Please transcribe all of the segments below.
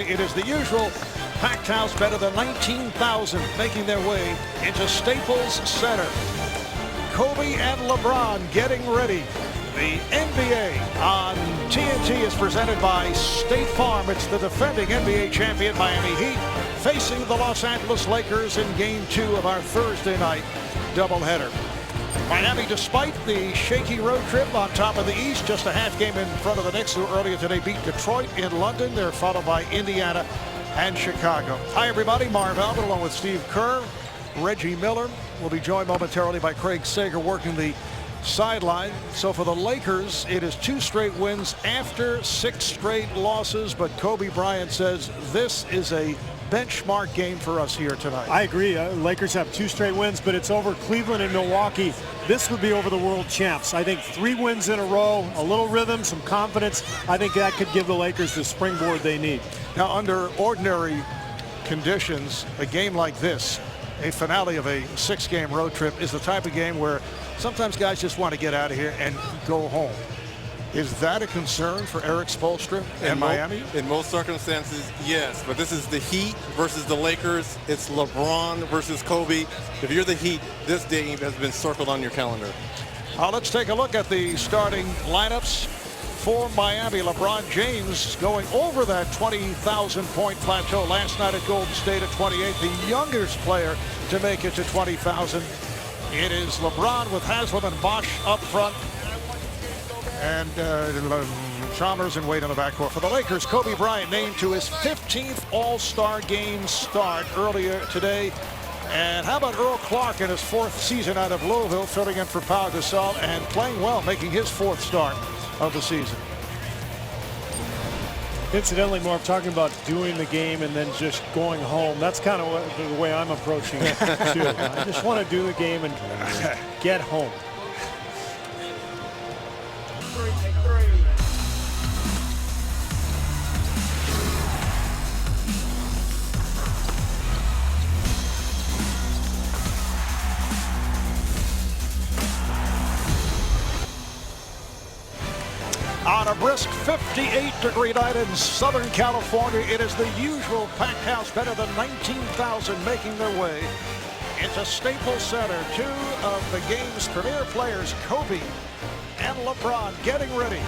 It is the usual packed house, better than 19,000 making their way into Staples Center. Kobe and LeBron getting ready. The NBA on TNT is presented by State Farm. It's the defending NBA champion Miami Heat facing the Los Angeles Lakers in Game 2 of our Thursday night doubleheader. Miami, despite the shaky road trip on top of the East, just a half game in front of the Knicks, who earlier today beat Detroit in London. They're followed by Indiana and Chicago. Hi, everybody. Marv Albert along with Steve Kerr. Reggie Miller will be joined momentarily by Craig Sager working the sideline. So for the Lakers, it is 2 straight wins after 6 straight losses. But Kobe Bryant says this is a benchmark game for us here tonight. I agree. Lakers have 2 straight wins, but it's over Cleveland and Milwaukee. This would be over the world champs. I think 3 wins in a row, a little rhythm, some confidence. I think that could give the Lakers the springboard they need. Now, under ordinary conditions, a game like this, a finale of a 6-game road trip, is the type of game where sometimes guys just want to get out of here and go home. Is that a concern for Eric Spoelstra and Miami? In most circumstances, yes. But this is the Heat versus the Lakers. It's LeBron versus Kobe. If you're the Heat, this game has been circled on your calendar. Let's take a look at the starting lineups for Miami. LeBron James going over that 20,000-point plateau last night at Golden State at 28. The youngest player to make it to 20,000. It is LeBron with Haslem and Bosch up front. And Chalmers and Wade on the backcourt. For the Lakers, Kobe Bryant named to his 15th All-Star game start earlier today. And how about Earl Clark in his 4th season out of Louisville, filling in for Pau Gasol and playing well, making his 4th start of the season. Incidentally, Marv, talking about doing the game and then just going home, that's kind of the way I'm approaching it, too. I just want to do the game and get home. On a brisk 58-degree night in Southern California, it is the usual packed house, better than 19,000 making their way into Staples Center. 2 of the game's premier players, Kobe and LeBron, getting ready.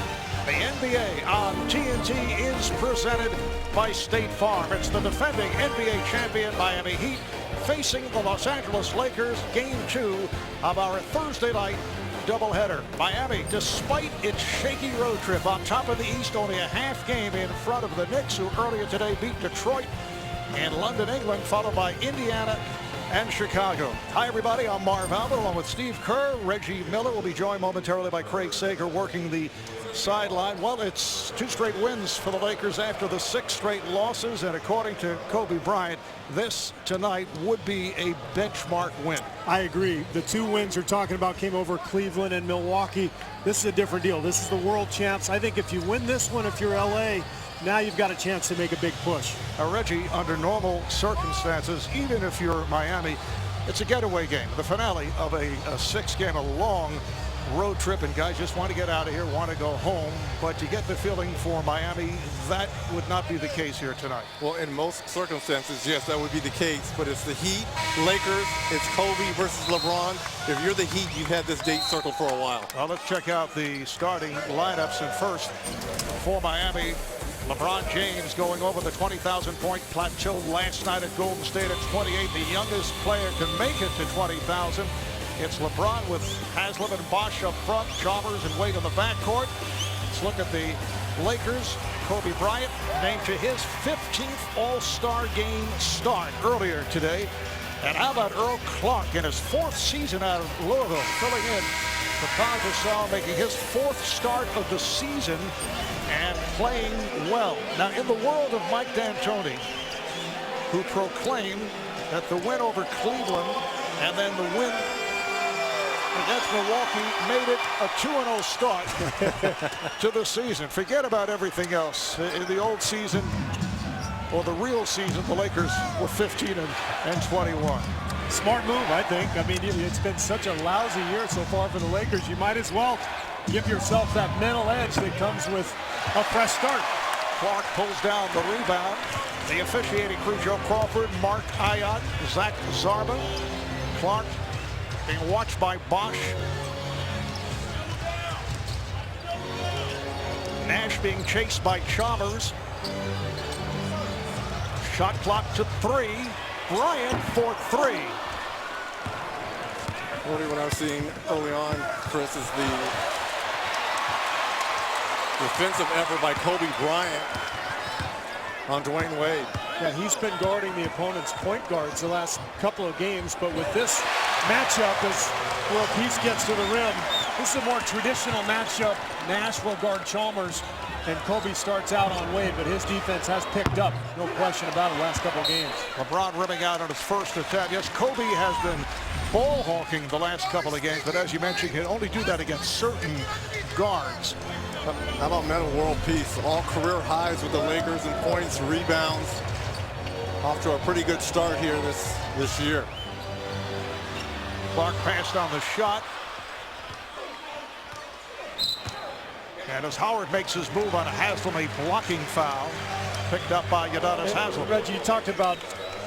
The NBA on TNT is presented by State Farm. It's the defending NBA champion Miami Heat facing the Los Angeles Lakers, Game 2 of our Thursday night doubleheader. Miami, despite its shaky road trip on top of the East, only a half game in front of the Knicks, who earlier today beat Detroit in London, England, followed by Indiana and Chicago. Hi, everybody. I'm Marv Albert along with Steve Kerr. Reggie Miller will be joined momentarily by Craig Sager working the sideline. Well, it's 2 straight wins for the Lakers after the 6 straight losses, and according to Kobe Bryant, this tonight would be a benchmark win. I agree. The 2 wins you're talking about came over Cleveland and Milwaukee. This is a different deal. This is the world champs. I think if you win this one, if you're LA, now you've got a chance to make a big push. Reggie, under normal circumstances, even if you're Miami, it's a getaway game. The finale of a 6-game, a long road trip, and guys just want to get out of here, want to go home. But you get the feeling for Miami that would not be the case here tonight. Well, in most circumstances, yes, that would be the case. But it's the Heat, Lakers, it's Kobe versus LeBron. If you're the Heat, you've had this date circled for a while. Well, let's check out the starting lineups. And first, for Miami, LeBron James going over the 20,000-point plateau last night at Golden State at 28. The youngest player to make it to 20,000. It's LeBron with Haslem and Bosch up front, Chalmers and Wade on the backcourt. Let's look at the Lakers. Kobe Bryant named to his 15th All-Star game start earlier today. And how about Earl Clark in his 4th season out of Louisville, filling in for Pau Gasol, making his 4th start of the season and playing well. Now, in the world of Mike D'Antoni, who proclaimed that the win over Cleveland and then the win against Milwaukee made it a 2-0 start to the season. Forget about everything else. In the old season, or the real season, the Lakers were 15 and 21. Smart move, I think. I mean, it's been such a lousy year so far for the Lakers. You might as well give yourself that mental edge that comes with a fresh start. Clark pulls down the rebound. The officiating crew: Joe Crawford, Mark Ayotte, Zach Zarba. Clark being watched by Bosch. Nash being chased by Chalmers. Shot clock to 3. Bryant for 3. What I was seeing early on, Chris, is the defensive effort by Kobe Bryant on Dwayne Wade. Yeah, he's been guarding the opponent's point guards the last couple of games, but with this matchup, as World Peace gets to the rim, this is a more traditional matchup. Nash will guard Chalmers, and Kobe starts out on Wade, but his defense has picked up, no question about it, last couple of games. LeBron ripping out on his first attempt. Yes, Kobe has been ball hawking the last couple of games, but as you mentioned, he can only do that against certain guards. How about Metta World Peace? All career highs with the Lakers in points, rebounds. Off to a pretty good start here this year. Clark passed on the shot. And as Howard makes his move on a Haslam, a blocking foul picked up by Udonis Haslam. Reggie, you talked about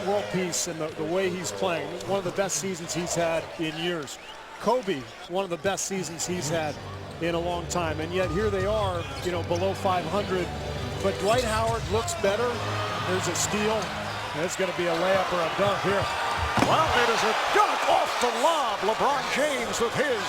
World Peace and the way he's playing. One of the best seasons he's had in years. Kobe, one of the best seasons he's had in a long time. And yet here they are, you know, below 500. But Dwight Howard looks better. There's a steal. It's going to be a layup or a dunk here. Well, it is a dunk off the lob. LeBron James with his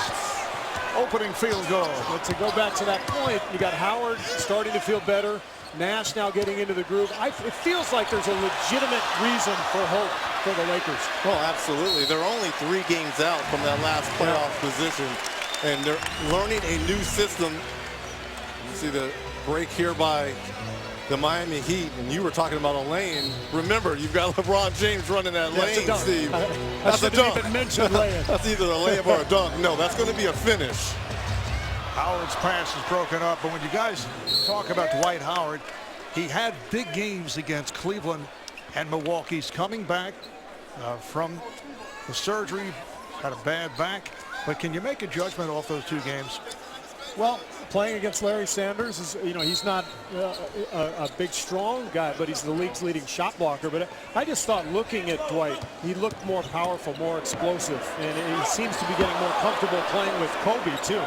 opening field goal. But to go back to that point, you got Howard starting to feel better. Nash now getting into the groove. It feels like there's a legitimate reason for hope for the Lakers. Well, absolutely. They're only 3 games out from that last playoff position, and they're learning a new system. You see the break here by the Miami Heat, and you were talking about a lane. Remember, you've got LeBron James running that lane, Steve. That's a dunk. Even mentioned layup. That's either a layup or a dunk. No, that's going to be a finish. Howard's pass is broken up, but when you guys talk about Dwight Howard, he had big games against Cleveland and Milwaukee. He's coming back from the surgery, had a bad back. But can you make a judgment off those 2 games? Well, playing against Larry Sanders is, you know, he's not a big, strong guy, but he's the league's leading shot blocker. But I just thought, looking at Dwight, he looked more powerful, more explosive, and he seems to be getting more comfortable playing with Kobe too.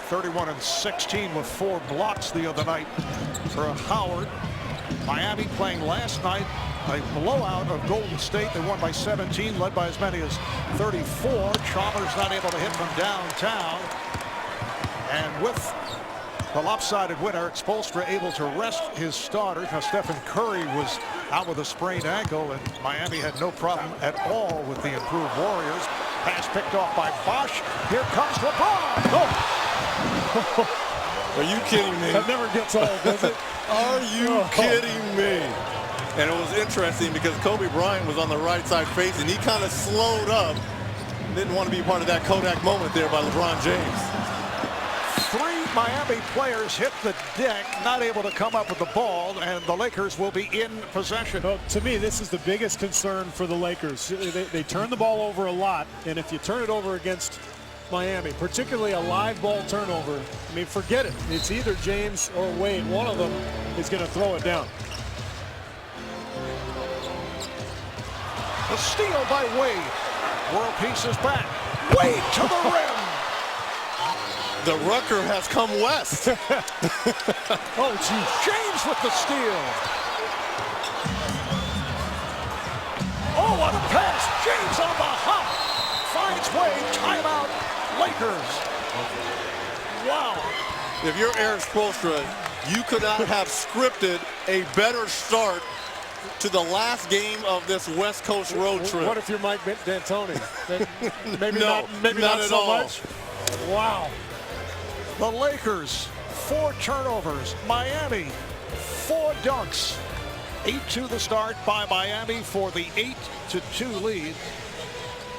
31 and 16 with 4 blocks the other night for Howard. Miami playing last night a blowout of Golden State. They won by 17, led by as many as 34. Chalmers not able to hit from downtown. And with the lopsided win, Eric Spoelstra able to rest his starters. Now Stephen Curry was out with a sprained ankle, and Miami had no problem at all with the improved Warriors. Pass picked off by Bosch. Here comes LeBron. Oh. Are you kidding me? That never gets old, does it? Are you kidding me? And it was interesting because Kobe Bryant was on the right side facing. He kind of slowed up. Didn't want to be part of that Kodak moment there by LeBron James. 3 Miami players hit the deck, not able to come up with the ball, and the Lakers will be in possession. Well, to me, this is the biggest concern for the Lakers. They turn the ball over a lot, and if you turn it over against Miami, particularly a live ball turnover, I mean, forget it. It's either James or Wade. One of them is going to throw it down. The steal by Wade. World Peace is back. Wade to the rim. The Rucker has come west. Oh, geez. James with the steal. Oh, what a pass. James on the hop. Finds Wade. Timeout. Lakers. Wow. If you're Eric Spoelstra, you could not have scripted a better start to the last game of this West Coast road trip. What if you're Mike D'Antoni? Maybe No, not at so all. much. Wow. The Lakers, 4 turnovers. Miami, 4 dunks. 8-2 the start by Miami for the 8-2 lead.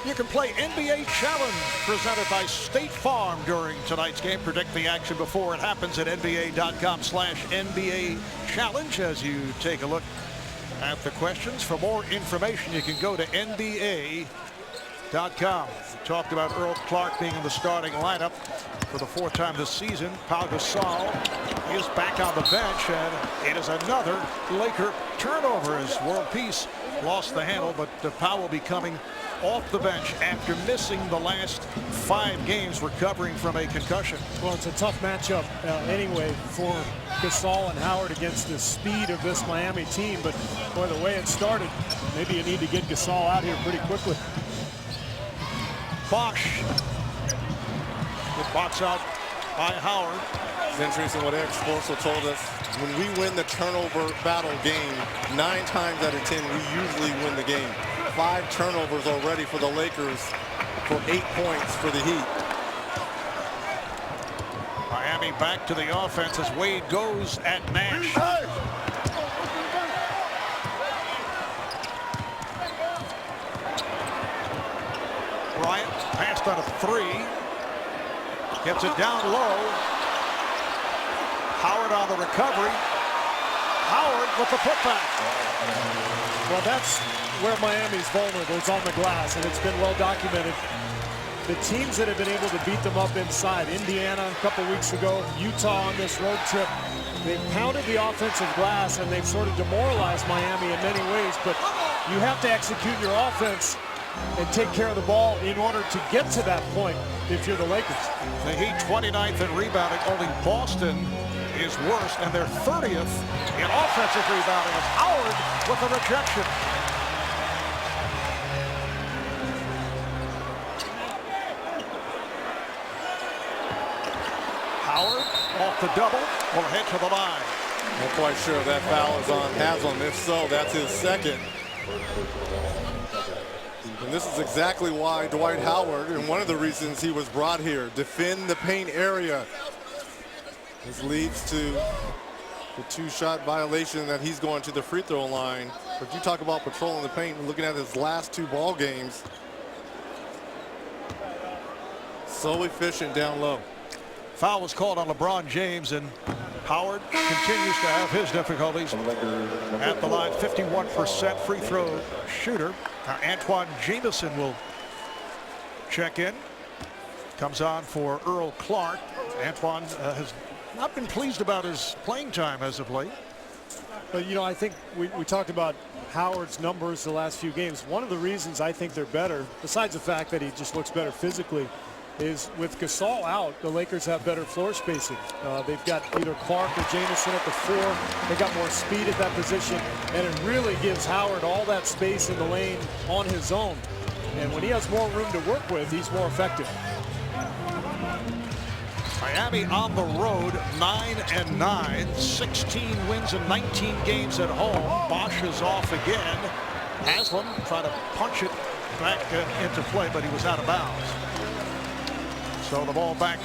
You can play NBA Challenge presented by State Farm during tonight's game. Predict the action before it happens at NBA.com/NBA Challenge as you take a look at the questions. For more information, you can go to NBA We talked about Earl Clark being in the starting lineup for the 4th time this season. Pau Gasol is back on the bench, and it is another Laker turnover as World Peace lost the handle, but Pau will be coming off the bench after missing the last 5 games recovering from a concussion. Well, it's a tough matchup anyway for Gasol and Howard against the speed of this Miami team, but boy, the way it started, maybe you need to get Gasol out here pretty quickly. Bosch. Good box out by Howard. It's interesting what Eric Spoelstra told us. When we win the turnover battle game, 9 times out of 10, we usually win the game. 5 turnovers already for the Lakers for 8 points for the Heat. Miami back to the offense as Wade goes at Nash. Bryant passed on a 3. Gets it down low. Howard on the recovery. Howard with the putback. Well, that's where Miami's vulnerable. It's on the glass, and it's been well documented. The teams that have been able to beat them up inside, Indiana a couple weeks ago, Utah on this road trip, they've pounded the offensive glass, and they've sort of demoralized Miami in many ways, but you have to execute your offense and take care of the ball in order to get to that point if you're the Lakers. The Heat 29th in rebounding. Only Boston is worse, and they're 30th in offensive rebounding as Howard with a rejection. Howard off the double, will head to the line. Not quite sure if that foul is on Haslam. If so, that's his 2nd. And this is exactly why Dwight Howard, and one of the reasons he was brought here, defend the paint area. This leads to the 2-shot violation that he's going to the free throw line. But you talk about patrolling the paint and looking at his last 2 ball games. So efficient down low. Foul was called on LeBron James, and Howard continues to have his difficulties at the line. 51% free throw shooter. Now Antoine Jamison will check in. Comes on for Earl Clark. Antoine has not been pleased about his playing time as of late. But, you know, I think we talked about Howard's numbers the last few games. One of the reasons I think they're better, besides the fact that he just looks better physically, is with Gasol out, the Lakers have better floor spacing. They've got either Clark or Jamison at the 4. They got more speed at that position, and it really gives Howard all that space in the lane on his own. And when he has more room to work with, he's more effective. Miami on the road, 9-9, 16 wins in 19 games at home. Bosch is off again. Haslam trying to punch it back into play, but he was out of bounds. So the ball back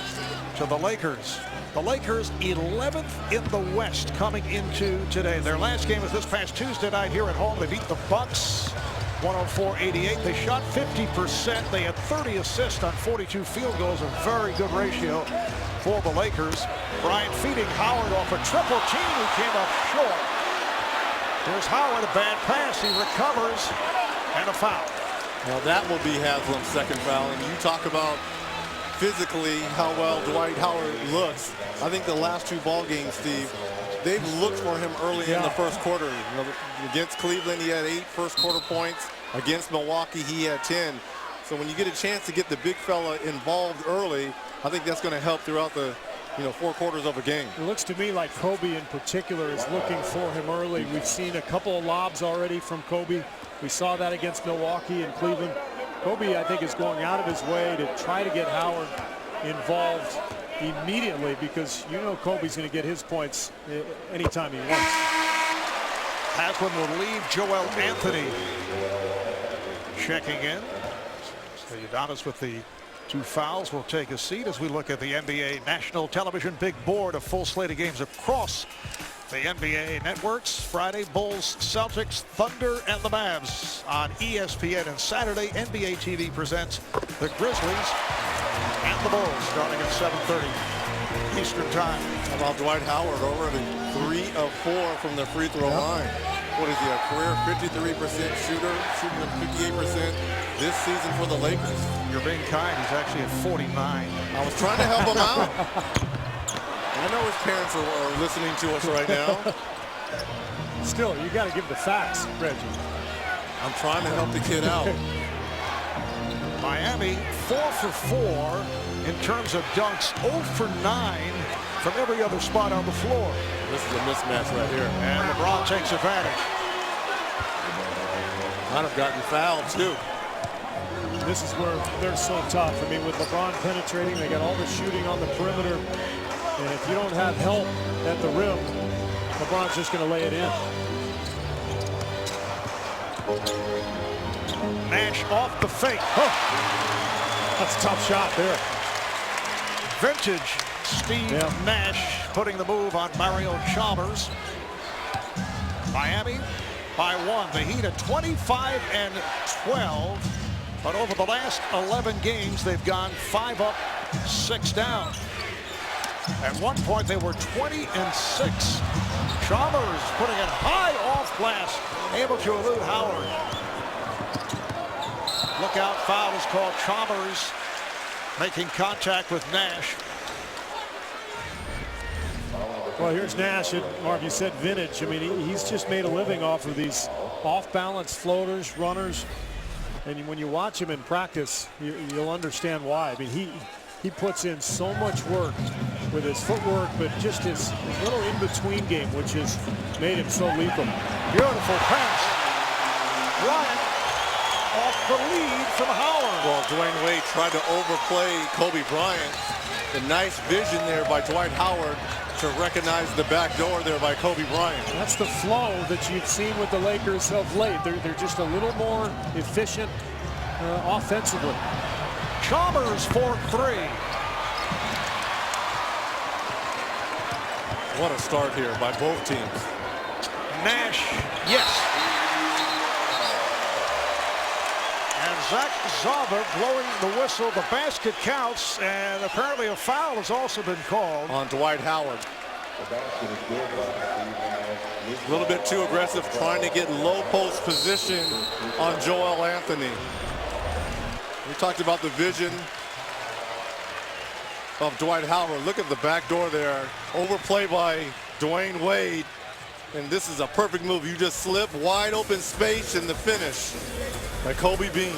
to the Lakers. The Lakers 11th in the West coming into today. Their last game was this past Tuesday night here at home. They beat the Bucks 104-88. They shot 50%. They had 30 assists on 42 field goals, a very good ratio for the Lakers. Bryant feeding Howard off a triple team who came up short. Here's Howard, a bad pass. He recovers, and a foul. Now that will be Haslam's 2nd foul. And you talk about physically how well Dwight Howard looks. I think the last 2 ball games, Steve, they've looked for him early in the first quarter. You know, against Cleveland, he had 8 first quarter points. Against Milwaukee, he had 10. So when you get a chance to get the big fella involved early, I think that's going to help throughout the 4 quarters of a game. It looks to me like Kobe in particular is looking for him early. We've seen a couple of lobs already from Kobe. We saw that against Milwaukee and Cleveland. Kobe, I think, is going out of his way to try to get Howard involved immediately, because you know Kobe's going to get his points anytime he wants. Haslam will leave. Joel Anthony checking in. So Udonis with the 2 fouls will take a seat as we look at the NBA National Television Big Board, a full slate of games across the NBA networks. Friday, Bulls, Celtics, Thunder, and the Mavs on ESPN. And Saturday, NBA TV presents the Grizzlies and the Bulls, starting at 7:30 Eastern Time. How about Dwight Howard, already 3 of 4 from the free throw line. What is he, a career 53% shooter, shooting at 58% this season for the Lakers? You're being kind. He's actually at 49. I was trying to help him out. I know his parents are listening to us right now. Still, you got to give the facts, Reggie. I'm trying to help the kid out. Miami 4 for 4 in terms of dunks, 0 for 9 from every other spot on the floor. This is a mismatch right here. And LeBron takes advantage. Might have gotten fouled too. This is where they're so tough. I mean, with LeBron penetrating, they got all the shooting on the perimeter. And if you don't have help at the rim, LeBron's just going to lay it in. Nash off the fake. Oh, that's a tough shot there. Vintage Steve Nash putting the move on Mario Chalmers. Miami by 1. The Heat at 25 and 12. But over the last 11 games, they've gone 5 up, 6 down. At one point, they were 20 and 6. Chalmers putting it high off glass, able to elude Howard. Look out, foul is called. Chalmers making contact with Nash. Well, here's Nash. And Mark, you said vintage. I mean, he's just made a living off of these off-balance floaters, runners. And when you watch him in practice, you'll understand why. I mean, he puts in so much work with his footwork, but just his little in-between game, which has made him so lethal. Beautiful pass. Bryant off the lead from Howard. Well, Dwayne Wade tried to overplay Kobe Bryant. The nice vision there by Dwight Howard to recognize the back door there by Kobe Bryant. That's the flow that you've seen with the Lakers of late. They're just a little more efficient offensively. Chalmers for 3. What a start here by both teams. Nash, yes. And Zach Zava blowing the whistle. The basket counts, and apparently a foul has also been called on Dwight Howard. A little bit too aggressive, trying to get low post position on Joel Anthony. We talked about the vision of Dwight Howard. Look at the back door there. Overplay by Dwayne Wade. And this is a perfect move. You just slip wide open space in the finish by Kobe Bean.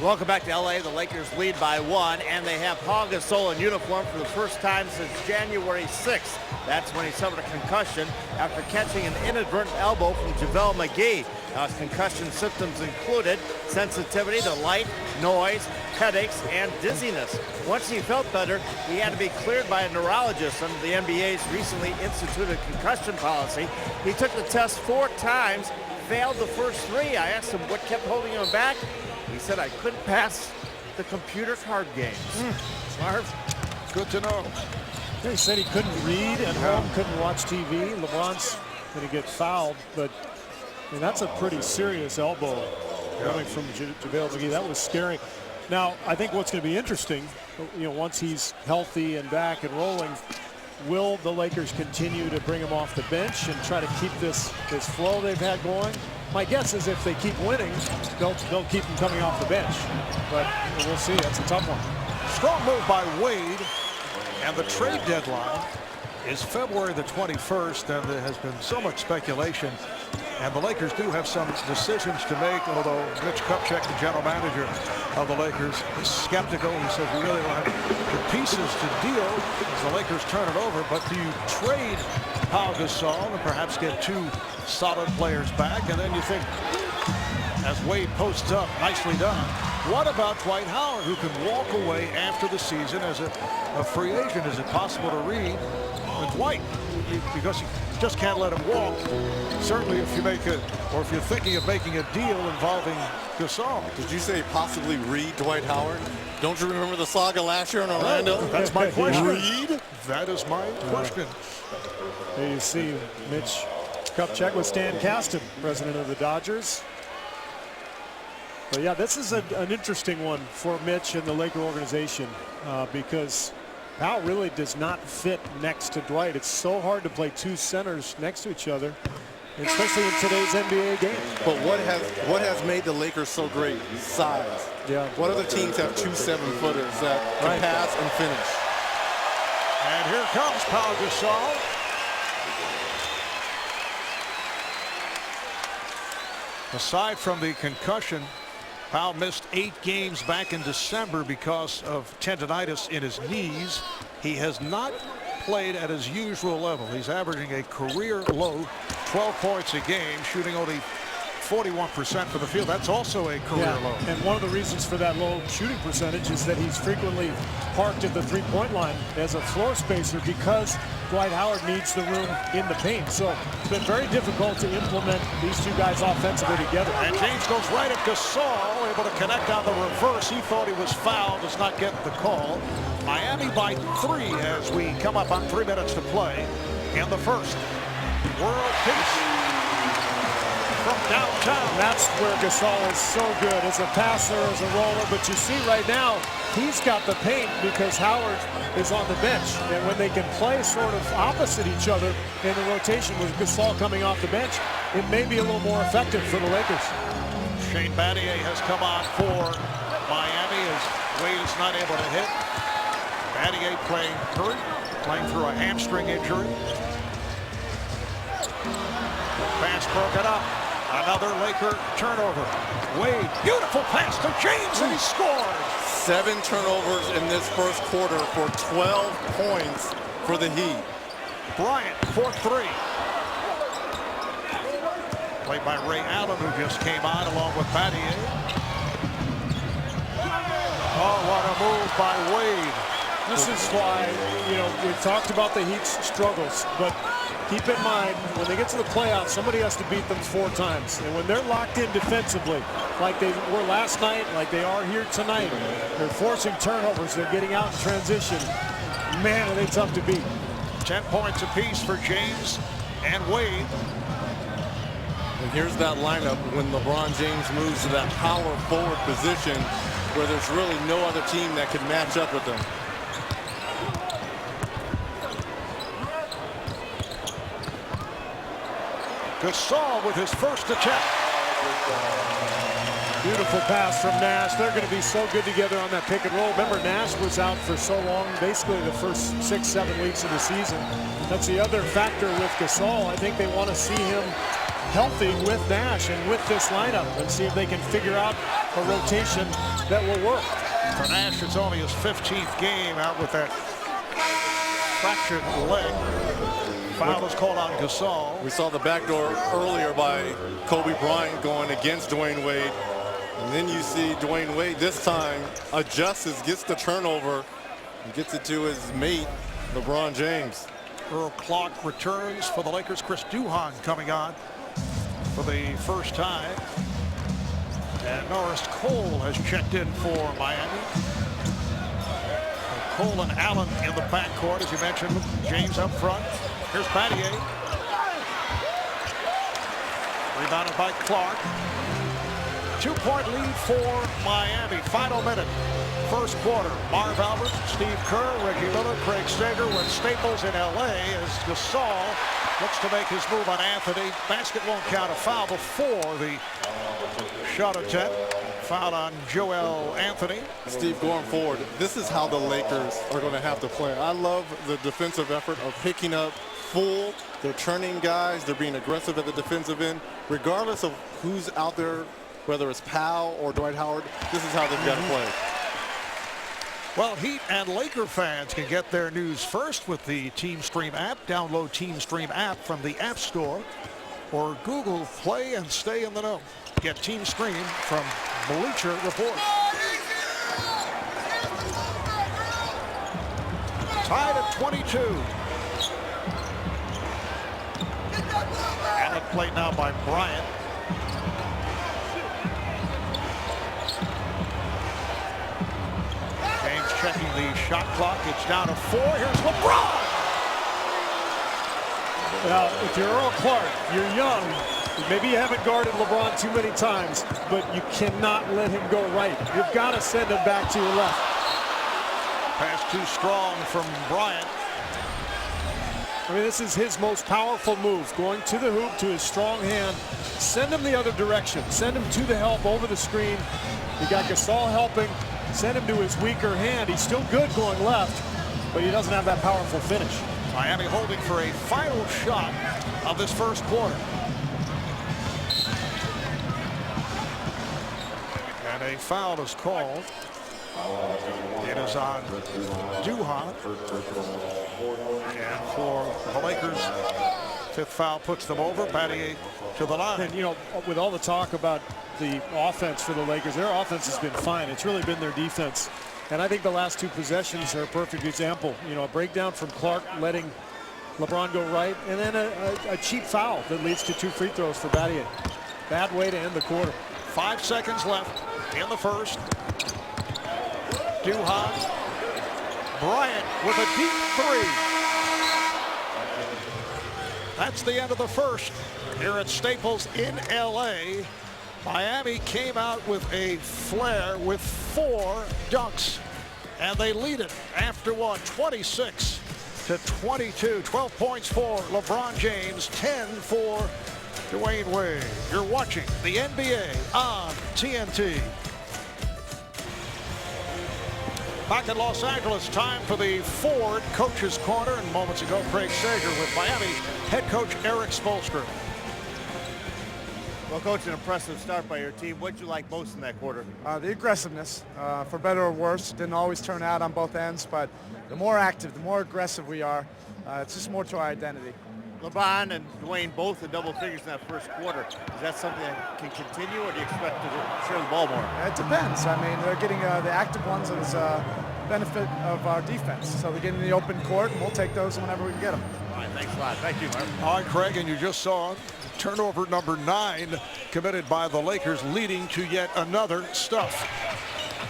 Welcome back to LA. The Lakers lead by 1, and they have Pau Gasol in uniform for the first time since January 6th. That's when he suffered a concussion after catching an inadvertent elbow from JaVale McGee. Now, his concussion symptoms included sensitivity to light, noise, headaches, and dizziness. Once he felt better, he had to be cleared by a neurologist under the NBA's recently instituted concussion policy. He took the test 4 times, failed the first 3. I asked him what kept holding him back. He said, I couldn't pass the computer card games. Marv, good to know. He said he couldn't read at home, couldn't watch TV. LeBron's going to get fouled, but I mean, that's a pretty serious elbow coming from JaVale McGee. That was scary. Now, I think what's going to be interesting, you know, once he's healthy and back and rolling, will the Lakers continue to bring him off the bench and try to keep this flow they've had going? My guess is if they keep winning, they'll keep him coming off the bench. But we'll see. That's a tough one. Strong move by Wade. And the trade deadline is February the 21st, and there has been so much speculation. And the Lakers do have some decisions to make, although Mitch Kupchak, the general manager of the Lakers, is skeptical. He says we really don't have the pieces to deal as the Lakers turn it over. But do you trade Pau Gasol and perhaps get 2 solid players back? And then you think, as Wade posts up, nicely done. What about Dwight Howard, who can walk away after the season as a free agent? Is it possible to read Dwight? Because you just can't let him walk. Certainly if you make if you're thinking of making a deal involving Gasol. Did you say possibly read Dwight Howard? Don't you remember the saga last year in Orlando? That's my question. Read? That is my question. There you see Mitch Kupchak with Stan Kasten, president of the Dodgers. But yeah, this is an interesting one for Mitch and the Laker organization because Powell really does not fit next to Dwight. It's so hard to play two centers next to each other, especially in today's NBA game. But what has made the Lakers so great? Size. Yeah. What other teams have 2 7-footers that can pass and finish? And here comes Pau Gasol. Aside from the concussion, Powell missed 8 games back in December because of tendonitis in his knees. He has not played at his usual level. He's averaging a career low 12 points a game, shooting only 41% from the field. That's also a career low. And one of the reasons for that low shooting percentage is that he's frequently parked at the three-point line as a floor spacer because Dwight Howard needs the room in the paint. So it's been very difficult to implement these two guys offensively together. And James goes right at Gasol, able to connect on the reverse. He thought he was fouled, does not get the call. Miami by 3 as we come up on 3 minutes to play in the first. World peace from downtown. That's where Gasol is so good as a passer, as a roller. But you see right now, he's got the paint because Howard is on the bench. And when they can play sort of opposite each other in the rotation with Gasol coming off the bench, it may be a little more effective for the Lakers. Shane Battier has come on for Miami as Wade is not able to hit. Battier playing hurt, playing through a hamstring injury. Pass broken up. Another Laker turnover. Wade, beautiful pass to James, and he scores. 7 turnovers in this first quarter for 12 points for the Heat. Bryant for 3. Played by Ray Allen, who just came on along with Battier. Oh, what a move by Wade. This is why, you know, we've talked about the Heat's struggles, but keep in mind, when they get to the playoffs, somebody has to beat them 4 times. And when they're locked in defensively, like they were last night, like they are here tonight, they're forcing turnovers, they're getting out in transition. Man, are they tough to beat. 10 points apiece for James and Wade. And here's that lineup when LeBron James moves to that power forward position where there's really no other team that could match up with them. Gasol with his first attempt. Beautiful pass from Nash. They're going to be so good together on that pick and roll. Remember, Nash was out for so long, basically the first 6-7 weeks of the season. That's the other factor with Gasol. I think they want to see him healthy with Nash and with this lineup and see if they can figure out a rotation that will work. For Nash, it's only his 15th game out with that fractured leg. Foul is called on Gasol. We saw the backdoor earlier by Kobe Bryant going against Dwayne Wade. And then you see Dwayne Wade this time adjusts, gets the turnover, and gets it to his mate, LeBron James. Earl Clark returns for the Lakers. Chris Duhon coming on for the first time. And Norris Cole has checked in for Miami. Cole and Allen in the backcourt, as you mentioned. James up front. Here's Battier. Rebounded by Clark. 2-point lead for Miami. Final minute. First quarter. Marv Albert, Steve Kerr, Reggie Miller, Craig Sager with Staples in L.A. as Gasol looks to make his move on Anthony. Basket won't count. A foul before the shot attempt. Foul on Joel Anthony. Steve, going forward, this is how the Lakers are going to have to play. I love the defensive effort of picking up full. They're turning guys. They're being aggressive at the defensive end. Regardless of who's out there, whether it's Powell or Dwight Howard, this is how they've got to play. Well, Heat and Laker fans can get their news first with the Team Stream app. Download Team Stream app from the App Store or Google Play and stay in the know. Get Team Stream from Bleacher Report. Tied at 22. Allen played now by Bryant. James checking the shot clock. It's down to 4. Here's LeBron. Now, if you're Earl Clark, you're young. Maybe you haven't guarded LeBron too many times, but you cannot let him go right. You've got to send him back to your left. Pass too strong from Bryant. I mean, this is his most powerful move, going to the hoop to his strong hand. Send him the other direction. Send him to the help over the screen. You got Gasol helping. Send him to his weaker hand. He's still good going left, but he doesn't have that powerful finish. Miami holding for a final shot of this first quarter. And a foul is called. It is on Duhan. And for the Lakers, fifth foul puts them over. Battier to the line. And, you know, with all the talk about the offense for the Lakers, their offense has been fine. It's really been their defense. And I think the last two possessions are a perfect example. You know, a breakdown from Clark letting LeBron go right, and then a cheap foul that leads to 2 free throws for Battier. Bad way to end the quarter. 5 seconds left in the first. Duhan. Bryant with a deep 3. That's the end of the first here at Staples in LA. Miami came out with a flare with 4 dunks, and they lead it after one, 26-22. 12 points for LeBron James, 10 for Dwayne Wade. You're watching the NBA on TNT. Back in Los Angeles, time for the Ford Coach's Corner. And moments ago, Craig Sager with Miami head coach Eric Spoelstra. Well, Coach, an impressive start by your team. What did you like most in that quarter? The aggressiveness, for better or worse, didn't always turn out on both ends, but the more active, the more aggressive we are, it's just more to our identity. LeBron and Dwayne both in double figures in that first quarter. Is that something that can continue, or do you expect to share the ball more? It depends. I mean, they're getting the active ones as a benefit of our defense. So they're getting the open court, and we'll take those whenever we can get them. All right, thanks a lot. Thank you, Mark. All right, Craig, and you just saw turnover number 9 committed by the Lakers, leading to yet another stuff.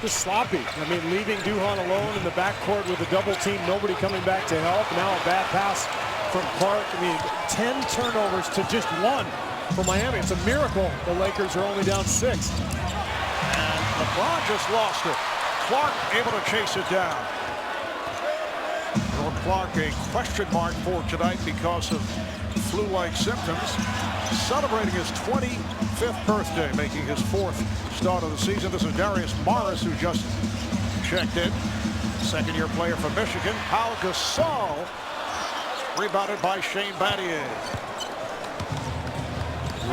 Just sloppy. I mean, leaving Duhan alone in the backcourt with a double team, nobody coming back to help. Now a bad pass from Clark. I mean, 10 turnovers to just 1 for Miami. It's a miracle the Lakers are only down 6. And LeBron just lost it. Clark able to chase it down. Well, Clark a question mark for tonight because of flu-like symptoms. Celebrating his 25th birthday, making his 4th start of the season. This is Darius Morris, who just checked in. Second-year player from Michigan. Pau Gasol, rebounded by Shane Battier.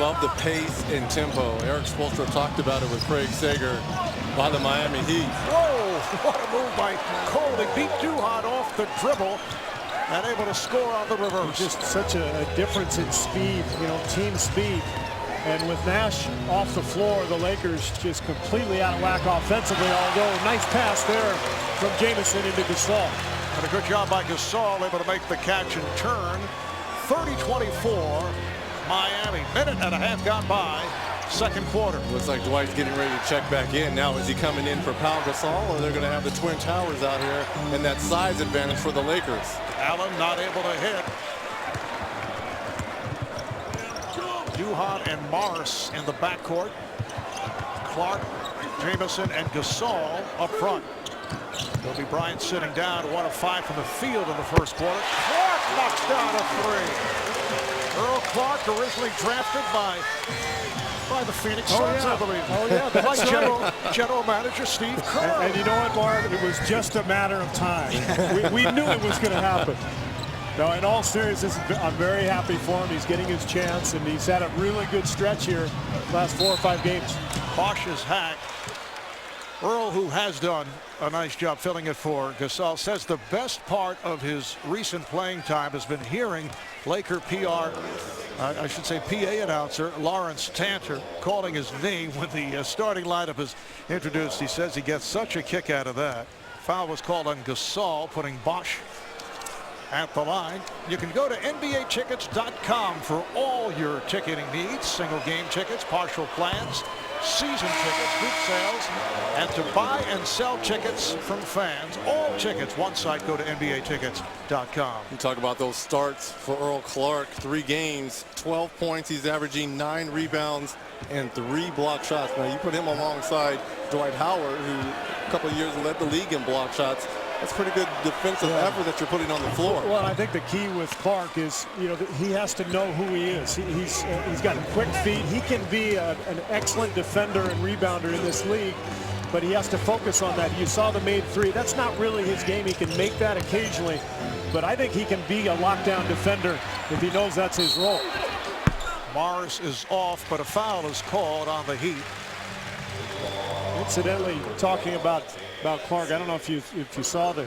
Love the pace and tempo. Eric Spoelstra talked about it with Craig Sager by the Miami Heat. Whoa, what a move by Cole. They beat Duhan off the dribble and able to score on the reverse. Just such a difference in speed, you know, team speed. And with Nash off the floor, the Lakers just completely out of whack offensively, although nice pass there from Jamison into Gasol. And a good job by Gasol, able to make the catch and turn. 30-24, Miami. Minute and a half gone by, second quarter. Looks like Dwight's getting ready to check back in. Now, is he coming in for Pau Gasol, or they're going to have the Twin Towers out here and that size advantage for the Lakers? Allen not able to hit. Duhan and Morris in the backcourt. Clark, Jamison, and Gasol up front. Kobe Bryant sitting down, 1 of 5 from the field in the first quarter. Clark knocks down a 3. Earl Clark, originally drafted by the Phoenix Suns, I believe. Oh, yeah, that's like right. General Manager Steve Kerr. And you know what, Mark? It was just a matter of time. we knew it was going to happen. No, in all seriousness, I'm very happy for him. He's getting his chance, and he's had a really good stretch here last 4 or 5 games. Bosch is hacked. Earl, who has done a nice job filling it for Gasol, says the best part of his recent playing time has been hearing Laker PA announcer Lawrence Tanter calling his name when the starting lineup is introduced. He says he gets such a kick out of that. Foul was called on Gasol, putting Bosch at the line. You can go to NBAtickets.com for all your ticketing needs. Single game tickets, partial plans, season tickets, group sales, and to buy and sell tickets from fans. All tickets, one site. Go to NBAtickets.com. You talk about those starts for Earl Clark. 3 games, 12 points. He's averaging 9 rebounds and 3 block shots. Now, you put him alongside Dwight Howard, who a couple of years led the league in block shots. That's pretty good defensive effort that you're putting on the floor. Well, I think the key with Clark is, he has to know who he is. He's got quick feet. He can be an excellent defender and rebounder in this league, but he has to focus on that. You saw the made three. That's not really his game. He can make that occasionally, but I think he can be a lockdown defender if he knows that's his role. Morris is off, but a foul is called on the Heat. Incidentally, talking about Clark, I don't know if you saw the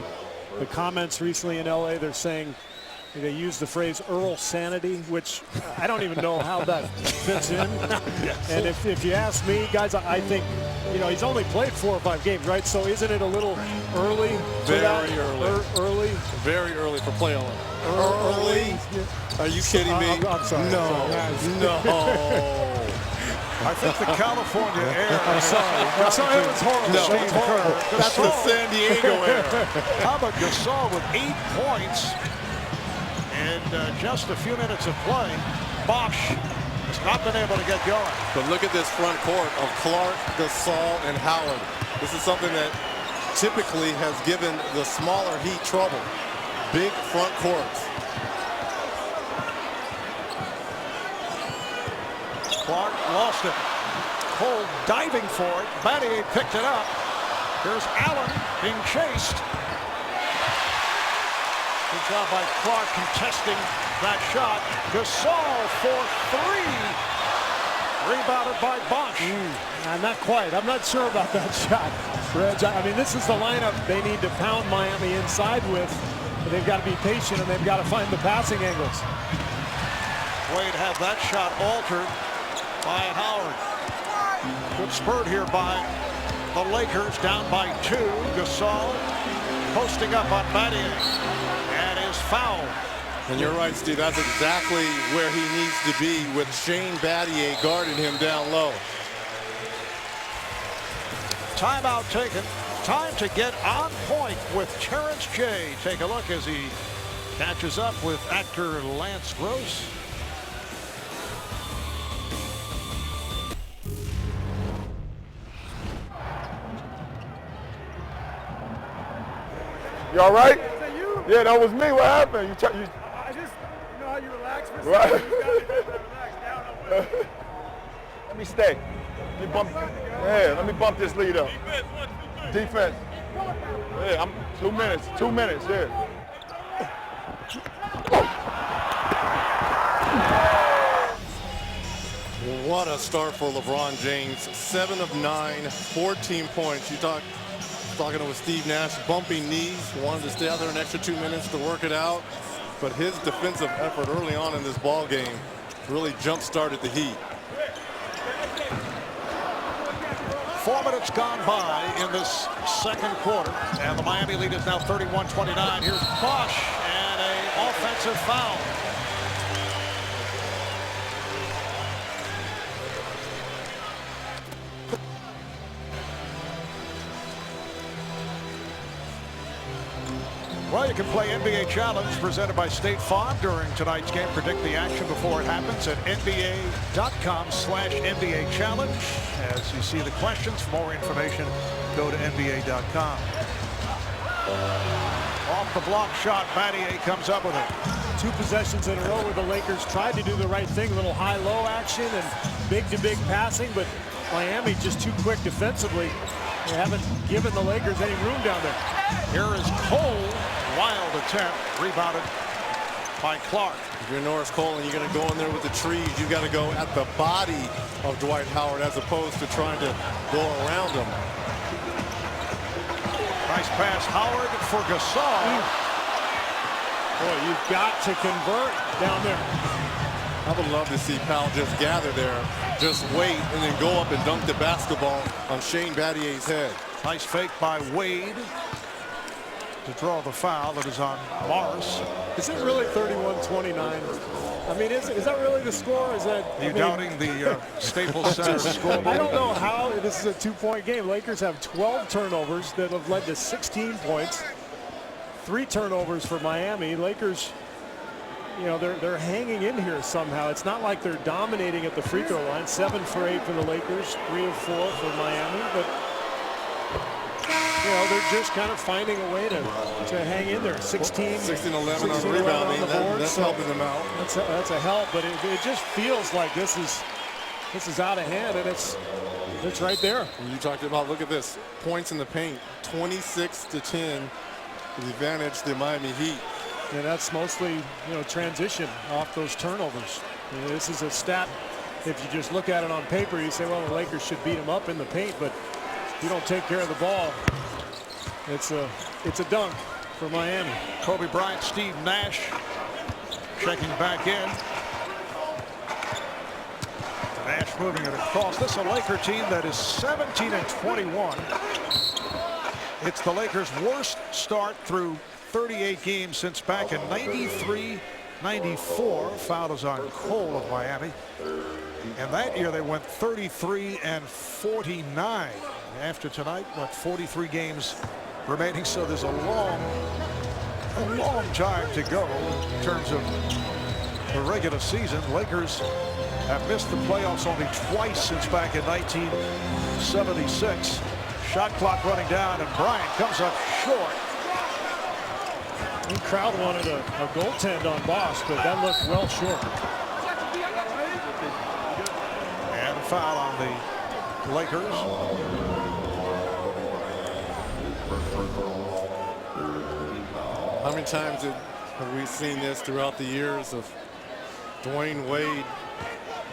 comments recently in LA. They're saying they use the phrase Earl Sanity, which I don't even know how that fits in. Yes. And if you ask me, guys, I think he's only played 4 or 5 games, right? So isn't it a little early? Very early. Very early for playoff. Early? Are you kidding me? I'm sorry. No. I think the California air. I'm sorry, it was horrible. No, Steve Kerr. that's the San Diego air. How about Gasol with 8 points in just a few minutes of play? Bosch has not been able to get going. But look at this front court of Clark, Gasol, and Howard. This is something that typically has given the smaller Heat trouble. Big front courts. Clark lost it. Cole diving for it. Battier picked it up. Here's Allen being chased. Good job by Clark contesting that shot. Gasol for 3. Rebounded by Bosch. I'm not quite. I'm not sure about that shot, Reg. I mean, this is the lineup they need to pound Miami inside with. They've got to be patient, and they've got to find the passing angles. Wade had that shot altered by Howard. Good spurt here by the Lakers, down by 2. Gasol posting up on Battier and is fouled. And you're right, Steve. That's exactly where he needs to be, with Shane Battier guarding him down low. Timeout taken. Time to get on point with Terrence J. Take a look as he catches up with actor Lance Gross. You all right? Is that you? Yeah, that was me. What happened? I just, how you relax for a second? Right. You gotta relax down. Let me stay. Let me bump this lead up. Defense. Yeah, I'm 2 minutes. 2 minutes, yeah. What a start for LeBron James. 7 of 9, 14 points. Talking with Steve Nash, bumping knees, wanted to stay out there an extra 2 minutes to work it out. But his defensive effort early on in this ball game really jump-started the Heat. 4 minutes gone by in this second quarter, and the Miami lead is now 31-29. Here's Bosch and an offensive foul. Well, you can play NBA Challenge presented by State Farm during tonight's game. Predict the action before it happens at NBA.com/NBA Challenge. As you see the questions, for more information, go to NBA.com. Off the block shot, Battier comes up with it. 2 possessions in a row where the Lakers tried to do the right thing, a little high-low action and big-to-big passing, but Miami just too quick defensively. They haven't given the Lakers any room down there. Here is Cole. Wild attempt, rebounded by Clark. If you're Norris Cole and you're going to go in there with the trees, you got to go at the body of Dwight Howard as opposed to trying to go around him. Nice pass, Howard for Gasol. Boy, you've got to convert down there. I would love to see Powell just gather there, just wait, and then go up and dunk the basketball on Shane Battier's head. Nice fake by Wade to draw the foul that is on Morris. Is it really 31-29? I mean, is that really the score? Is that doubting the Staples Center score? I don't know how this is a 2-point game. Lakers have 12 turnovers that have led to 16 points. 3 turnovers for Miami. Lakers, they're hanging in here somehow. It's not like they're dominating at the free throw line. 7 for 8 for the Lakers, 3 of 4 for Miami, but you know, they're just kind of finding a way to hang in there. 16, 16-11 on 16-11 rebounding. on the board, That's helping them out. That's a help, but it just feels like this is out of hand, and it's right there. You talked about, look at this, points in the paint, 26-10, the advantage the Miami Heat. And that's mostly, you know, transition off those turnovers. You know, this is a stat. If you just look at it on paper, you say, well, the Lakers should beat them up in the paint, but if you don't take care of the ball, it's a dunk for Miami. Kobe Bryant, Steve Nash checking back in. Nash moving it across. This is a Laker team that is 17-21. It's the Lakers' worst start through 38 games since back in 93-94. Foul is on Cole of Miami. And that year they went 33-49. After tonight, what, 43 games remaining, so there's a long time to go in terms of the regular season. Lakers have missed the playoffs only twice since back in 1976. Shot clock running down, and Bryant comes up short. The crowd wanted a goaltend on Boss, but that looked well short. And a foul on the Lakers. How many times have we seen this throughout the years of Dwayne Wade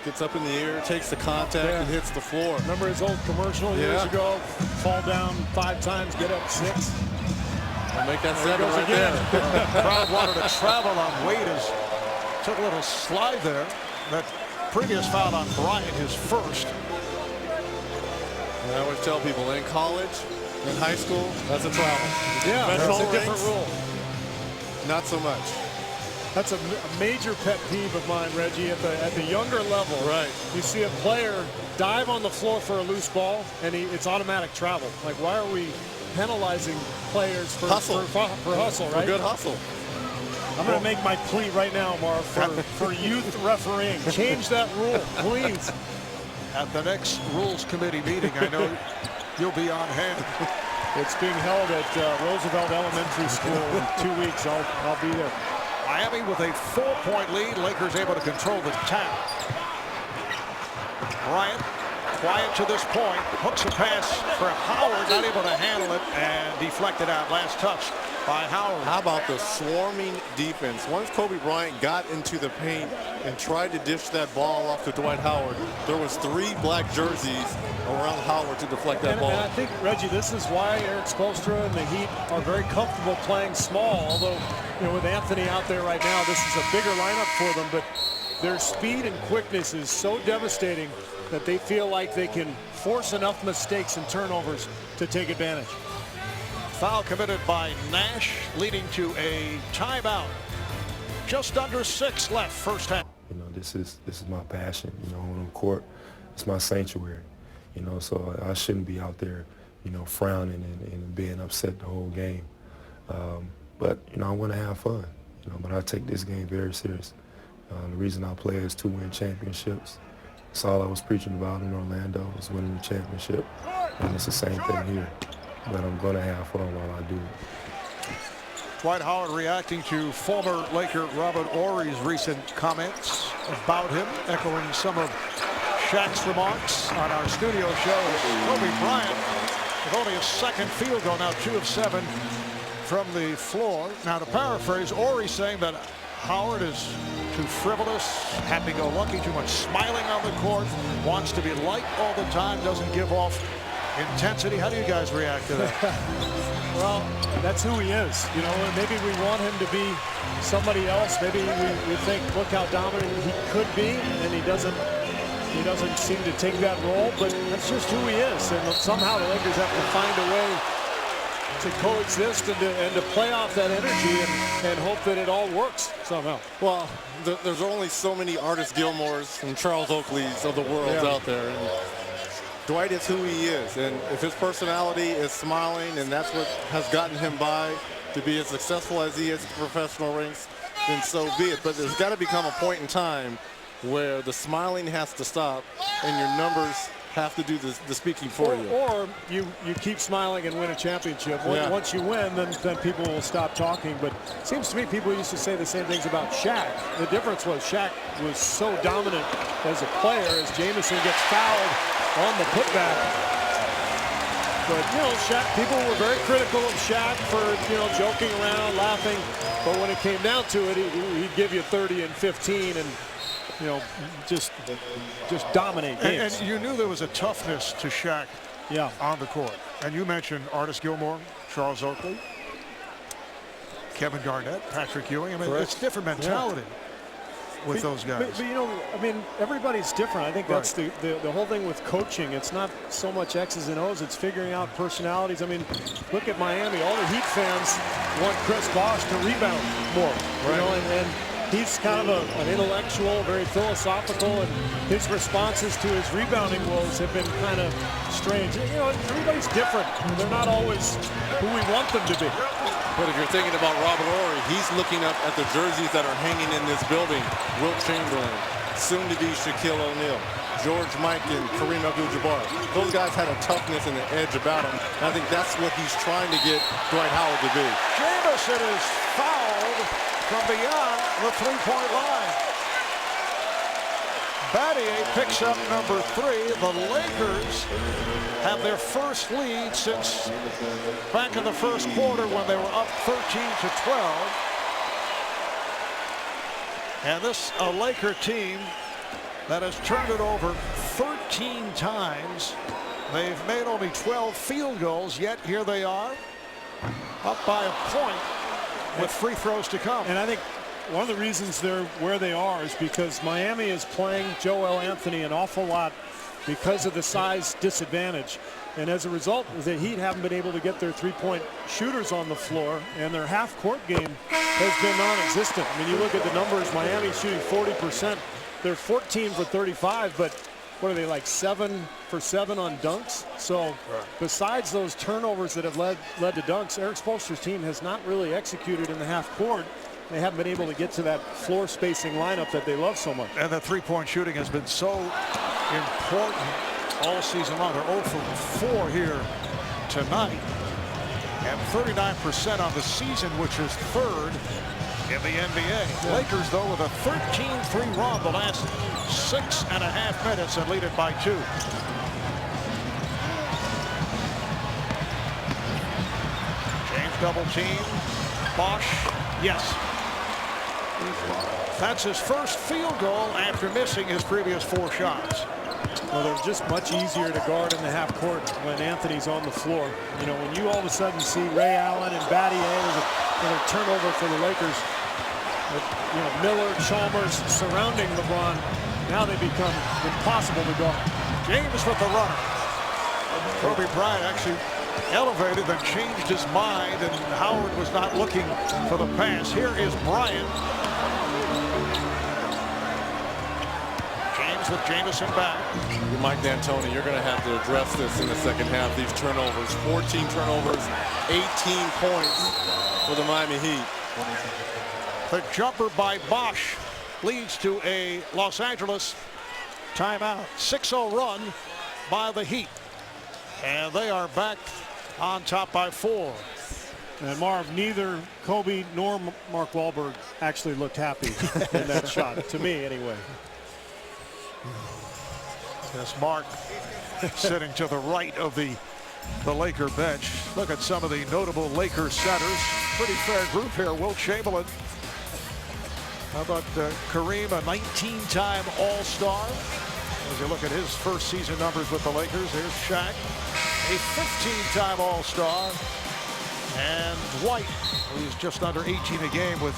gets up in the air, takes the contact, and hits the floor? Remember his old commercial years ago? Fall down 5 times, get up 6. I'll make that 7 right there. The crowd wanted to travel on Wade. Took a little slide there. That previous foul on Bryant, his first. And I always tell people, in college, in high school, that's a travel. Yeah, that's a different ranks, rule. Not so much. That's a major pet peeve of mine, Reggie. At the younger level, right? You see a player dive on the floor for a loose ball, and it's automatic travel. Like, why are we penalizing players for hustle, right? For good hustle. I'm going to make my plea right now, Marv, for youth refereeing. Change that rule, please. At the next Rules Committee meeting, I know you'll be on hand. It's being held at Roosevelt Elementary School in 2 weeks. I'll be there. Miami with a 4-point lead. Lakers able to control the tap. Bryant, quiet to this point. Hooks a pass for Howard, not able to handle it, and deflected out. Last touch by Howard. How about the swarming defense? Once Kobe Bryant got into the paint and tried to dish that ball off to Dwight Howard, there was 3 black jerseys around Howard to deflect that ball. And I think, Reggie, this is why Eric Spoelstra and the Heat are very comfortable playing small, although, you know, with Anthony out there right now, this is a bigger lineup for them, but their speed and quickness is so devastating that they feel like they can force enough mistakes and turnovers to take advantage. Foul committed by Nash, leading to a timeout. Just under 6 left, first half. You know, this is my passion. You know, on the court, it's my sanctuary. You know, so I shouldn't be out there, you know, frowning and being upset the whole game. But you know, I want to have fun. You know, but I take this game very serious. The reason I play is to win championships. That's all I was preaching about in Orlando, was winning the championship, and it's the same thing here. But I'm going to have fun while I do it. Dwight Howard reacting to former Laker Robert Horry's recent comments about him, echoing some of Shaq's remarks on our studio show. Kobe Bryant with only a second field goal, now 2 of 7 from the floor. Now, to paraphrase, Horry saying that Howard is too frivolous, happy-go-lucky, too much smiling on the court, wants to be liked all the time, doesn't give off intensity. How do you guys react to that? Well, that's who he is. You know, maybe we want him to be somebody else. Maybe we think, look how dominant he could be, and he doesn't seem to take that role, but that's just who he is. And somehow the Lakers have to find a way to coexist and to play off that energy and hope that it all works somehow. Well, there's only so many Artis Gilmores and Charles Oakleys of the world out there. And Dwight is who he is, and if his personality is smiling and that's what has gotten him by to be as successful as he is in professional ranks, then so be it. But there's got to become a point in time where the smiling has to stop and your numbers have to do the speaking for you. Or you keep smiling and win a championship. Once you win, then people will stop talking. But it seems to me people used to say the same things about Shaq. The difference was Shaq was so dominant as a player as Jamison gets fouled on the putback. But, you know, Shaq, people were very critical of Shaq for, you know, joking around, laughing. But when it came down to it, he'd give you 30 and 15 and, you know, just dominate games. And you knew there was a toughness to Shaq on the court. And you mentioned Artis Gilmore, Charles Oakley, Kevin Garnett, Patrick Ewing. I mean, it's a different mentality with those guys. But, you know, I mean, everybody's different. I think that's the whole thing with coaching. It's not so much X's and O's. It's figuring out personalities. I mean, look at Miami. All the Heat fans want Chris Bosh to rebound more. You know, and he's kind of an intellectual, very philosophical, and his responses to his rebounding woes have been kind of strange. You know, everybody's different. They're not always who we want them to be. But if you're thinking about Robert Horry, he's looking up at the jerseys that are hanging in this building. Wilt Chamberlain, soon-to-be Shaquille O'Neal, George Mike, and Kareem Abdul-Jabbar. Those guys had a toughness and an edge about them. And I think that's what he's trying to get Dwight Howard to be. Jamison is fouled from beyond the three-point line. Battier picks up number 3. The Lakers have their first lead since back in the first quarter when they were up 13-12. And this a Laker team that has turned it over 13 times. They've made only 12 field goals, yet here they are up by a point with free throws to come. And I think one of the reasons they're where they are is because Miami is playing Joel Anthony an awful lot because of the size disadvantage. And as a result, the Heat haven't been able to get their three-point shooters on the floor, and their half-court game has been non-existent. I mean, you look at the numbers, Miami's shooting 40%. They're 14 for 35, but what are they, like 7 for 7 on dunks? So besides those turnovers that have led to dunks, Eric Spoelstra's team has not really executed in the half-court. They haven't been able to get to that floor spacing lineup that they love so much. And the three-point shooting has been so important all season long. They're 0 for 4 here tonight. And 39% on the season, which is 3rd in the NBA. Lakers, though, with a 13-3 run the last 6.5 minutes and lead it by 2. James double team. Bosh. Yes. That's his first field goal after missing his previous 4 shots. Well, they're just much easier to guard in the half court when Anthony's on the floor. You know, when you all of a sudden see Ray Allen and Battier, there's a turnover for the Lakers. With, you know, Miller, Chalmers surrounding LeBron, now they become impossible to guard. James with the runner. Kobe Bryant actually elevated, then changed his mind, and Howard was not looking for the pass. Here is Bryant. James with Jamison back. Mike D'Antoni, you're going to have to address this in the second half. These turnovers, 14 turnovers, 18 points for the Miami Heat. The jumper by Bosh leads to a Los Angeles timeout. 6-0 run by the Heat. And they are back on top by 4. And Marv, neither Kobe nor Mark Wahlberg actually looked happy in that shot, to me anyway. Yes, Mark sitting to the right of the Laker bench. Look at some of the notable Laker centers. Pretty fair group here. Wilt Chamberlain. How about Kareem, a 19-time All-Star? As you look at his first season numbers with the Lakers, here's Shaq, a 15-time All-Star. And Dwight, who's just under 18 a game with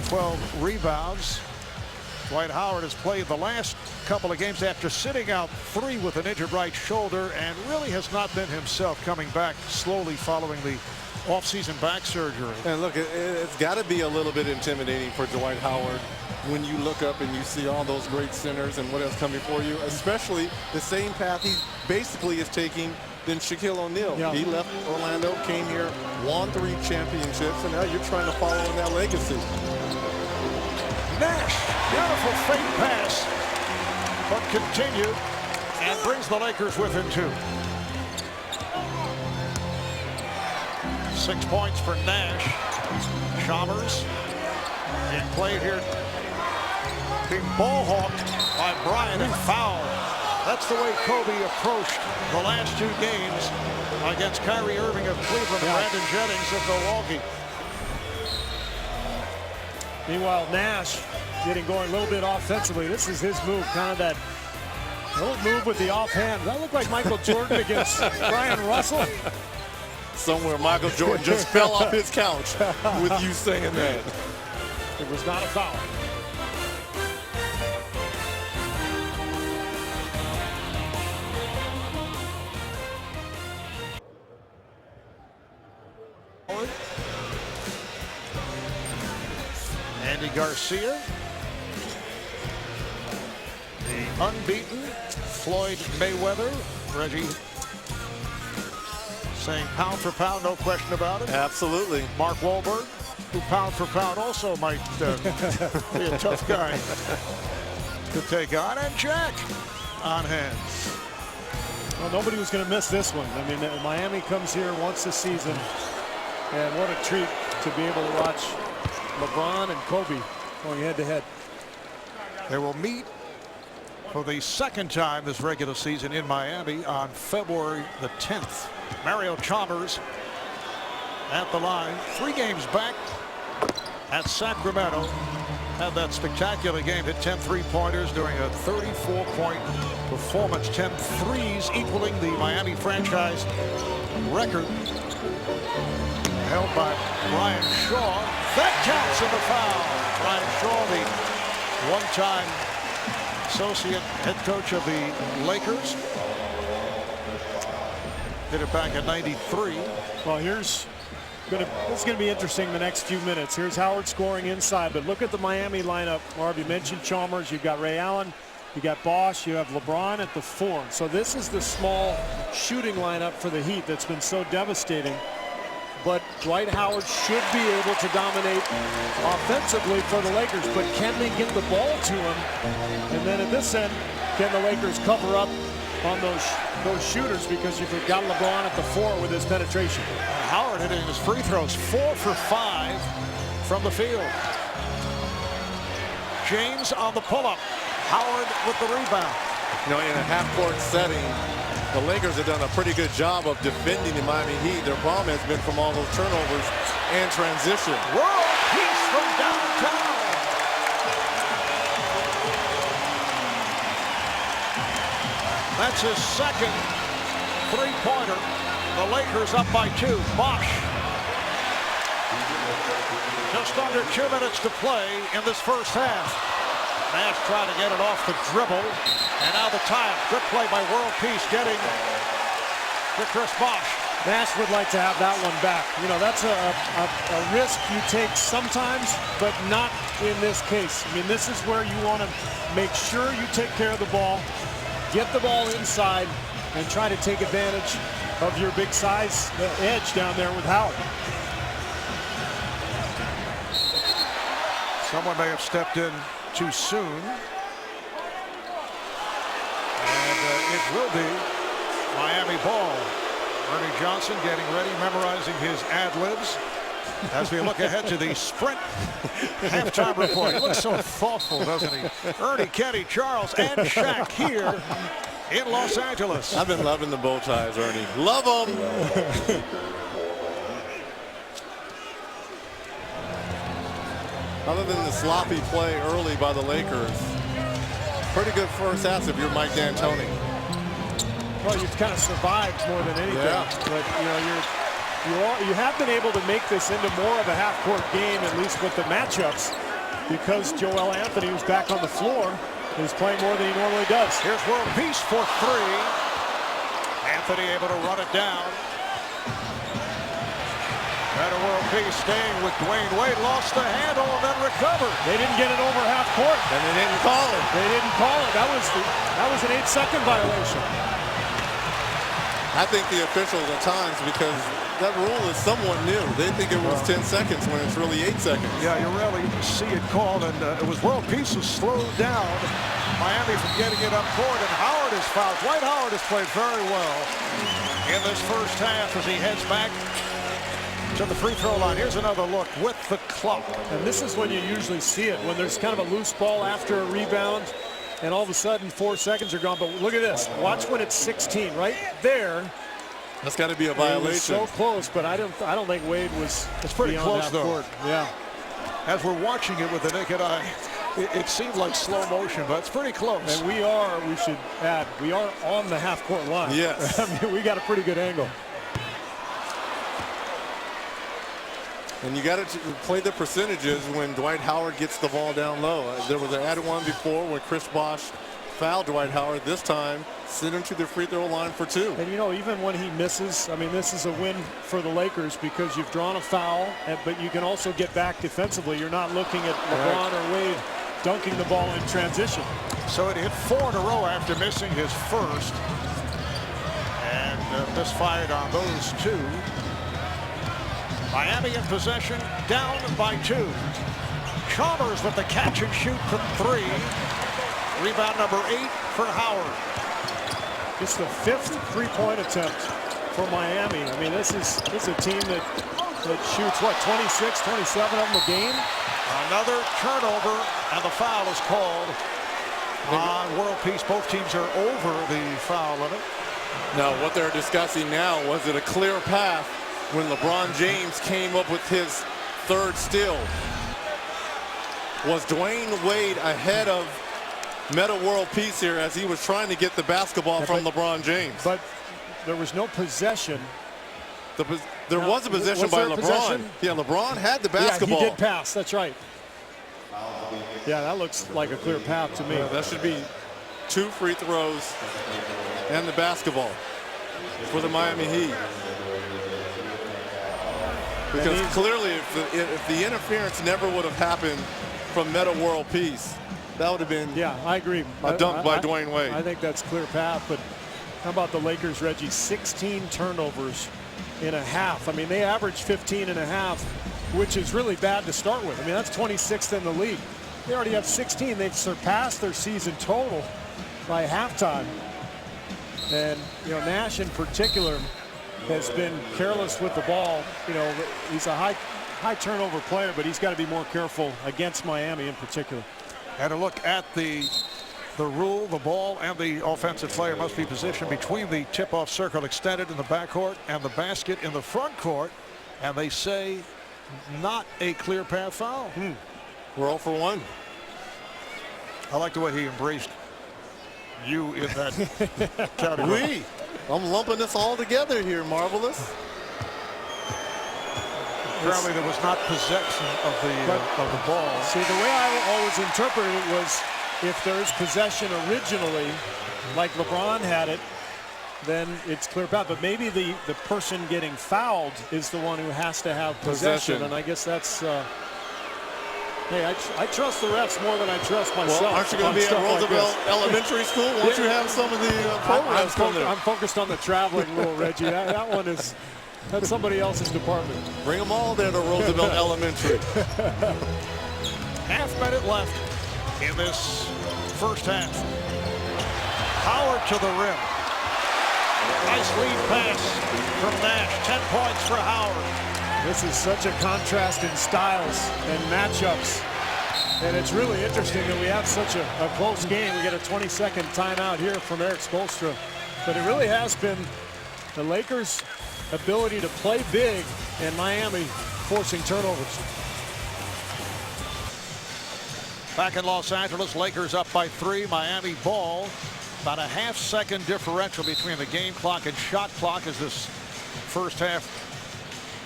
12 rebounds. Dwight Howard has played the last couple of games after sitting out 3 with an injured right shoulder and really has not been himself, coming back slowly following the off-season back surgery. And look, it's got to be a little bit intimidating for Dwight Howard when you look up and you see all those great centers and what else coming for you, especially the same path he basically is taking than Shaquille O'Neal. Yeah. He left Orlando, came here, won 3 championships, and now you're trying to follow in that legacy. Nash, beautiful fake pass, but continued. and brings the Lakers within 2. 6 points for Nash. Chalmers in play here, being ball hawked by Bryant and foul. That's the way Kobe approached the last 2 games against Kyrie Irving of Cleveland and Brandon Jennings of Milwaukee. Meanwhile, Nash getting going a little bit offensively. This is his move, kind of that little move with the offhand. That looked like Michael Jordan against Brian Russell. Somewhere Michael Jordan just fell off his couch with you saying that. It was not a foul. Andy Garcia, the unbeaten Floyd Mayweather. Reggie saying pound for pound, no question about it. Absolutely. Mark Wahlberg, who pound for pound also might be a tough guy to take on. And Jack on hand. Well, nobody was going to miss this one. I mean, Miami comes here once a season, and what a treat to be able to watch LeBron and Kobe going head-to-head. They will meet for the 2nd time this regular season in Miami on February the 10th. Mario Chalmers at the line. 3 games back at Sacramento. Had that spectacular game, hit 10 3-pointers during a 34-point performance. 10 threes, equaling the Miami franchise record held by Brian Shaw. That counts in the foul. Brian Shaw, the one-time associate head coach of the Lakers. Did it back in '93. Well, this is going to be interesting the next few minutes. Here's Howard scoring inside, but look at the Miami lineup. Marv, you mentioned Chalmers. You've got Ray Allen. You got Bosch. You have LeBron at the 4. So this is the small shooting lineup for the Heat that's been so devastating. But Dwight Howard should be able to dominate offensively for the Lakers. But can they get the ball to him? And then at this end, can the Lakers cover up on those shooters, because you've got LeBron at the 4 with his penetration. Howard hitting his free throws 4 for 5 from the field. James on the pull-up. Howard with the rebound. You know, in a half-court setting, the Lakers have done a pretty good job of defending the Miami Heat. Their problem has been from all those turnovers and transition. World peace from downtown. That's his 2nd 3-pointer. The Lakers up by 2. Bosch. Just under 2 minutes to play in this first half. Nash trying to get it off the dribble. And now the tie-up. Good play by World Peace getting to Chris Bosch. Nash would like to have that one back. You know, that's a risk you take sometimes, but not in this case. I mean, this is where you want to make sure you take care of the ball, get the ball inside, and try to take advantage of your big size edge down there with Howard. Someone may have stepped in too soon. And it will be Miami ball. Ernie Johnson getting ready, memorizing his ad-libs as we look ahead to the Sprint halftime report. He looks so thoughtful, doesn't he? Ernie, Kenny, Charles, and Shaq here in Los Angeles. I've been loving the bow ties, Ernie. Love them. Other than the sloppy play early by the Lakers, pretty good first half if you're Mike D'Antoni. Well, you've kind of survived more than anything. Yeah. But you have been able to make this into more of a half-court game, at least with the matchups, because Joel Anthony, who's back on the floor, is playing more than he normally does. Here's World Peace for 3. Anthony able to run it down. Better World Peace staying with Dwayne Wade. Lost the handle and then recovered. They didn't get it over half court. And they didn't call it. They didn't call it. That was an 8-second violation. I think the officials at times, because that rule is somewhat new, they think it was 10 seconds when it's really 8 seconds. Yeah, you rarely see it called, and it was World Peace who slowed down Miami from getting it up court, and Howard is fouled. Dwight Howard has played very well in this first half as he heads back to the free throw line. Here's another look with the clock. And this is when you usually see it, when there's kind of a loose ball after a rebound, and all of a sudden 4 seconds are gone. But look at this. Watch when it's 16 right there. That's got to be a violation. So close, but I don't think Wade was. It's pretty close though. Court. Yeah. As we're watching it with the naked eye, it seemed like slow motion, but it's pretty close. And we should add, we are on the half-court line. Yes. I mean, we got a pretty good angle. And you got to play the percentages when Dwight Howard gets the ball down low. There was an added one before when Chris Bosh fouled Dwight Howard. This time, sent him to the free throw line for 2. And, you know, even when he misses, I mean, this is a win for the Lakers because you've drawn a foul, but you can also get back defensively. You're not looking at LeBron or Wade dunking the ball in transition. So it hit 4 in a row after missing his first. And misfired on those 2. Miami in possession, down by 2. Chalmers with the catch and shoot from 3. Rebound number 8 for Howard. It's the 5th three-point attempt for Miami. I mean, this is a team that shoots, what, 26, 27 of them a game? Another turnover, and the foul is called on World Peace. Both teams are over the foul limit. Now, what they're discussing now, was it a clear path when LeBron James came up with his 3rd steal? Was Dwayne Wade ahead of Meta World Peace here as he was trying to get the basketball from LeBron James? But there was no possession. There was a possession by LeBron. Possession? Yeah, LeBron had the basketball. Yeah, he did pass. That's right. Yeah, that looks like a clear path to me. Yeah, that should be 2 free throws and the basketball for the Miami Heat. Because clearly, if the interference never would have happened from Meta World Peace, that would have been I agree. A dunk by Dwayne Wade. I think that's clear path. But how about the Lakers, Reggie? 16 turnovers in a half. I mean, they averaged 15 and a half, which is really bad to start with. I mean, that's 26th in the league. They already have 16. They've surpassed their season total by halftime. And, you know, Nash in particular has been careless with the ball. You know, he's a high turnover player, but he's got to be more careful against Miami in particular. And a look at the rule, the ball and the offensive player must be positioned between the tip-off circle extended in the backcourt and the basket in the front court. And they say not a clear path foul. We're 0 for 1. I like the way he embraced you in that category. I'm lumping this all together here, Marvelous. Apparently there was not possession of the ball. See, the way I always interpreted it was if there's possession originally, like LeBron had it, then it's clear path. But maybe the person getting fouled is the one who has to have possession. And I guess that's, hey, I trust the refs more than I trust myself. Well, aren't you going to be at Roosevelt Elementary School? Won't you have some of the programs from there? I'm focused on the traveling rule, Reggie. That one is, that's somebody else's department. Bring them all there to Roosevelt Elementary. Half minute left in this first half. Howard to the rim. Nice lead pass from Nash. 10 points for Howard. This is such a contrast in styles and matchups. And it's really interesting that we have such a close game. We get a 20-second timeout here from Eric Spoelstra. But it really has been the Lakers' ability to play big and Miami forcing turnovers. Back in Los Angeles, Lakers up by 3. Miami ball. About a half-second differential between the game clock and shot clock as this first half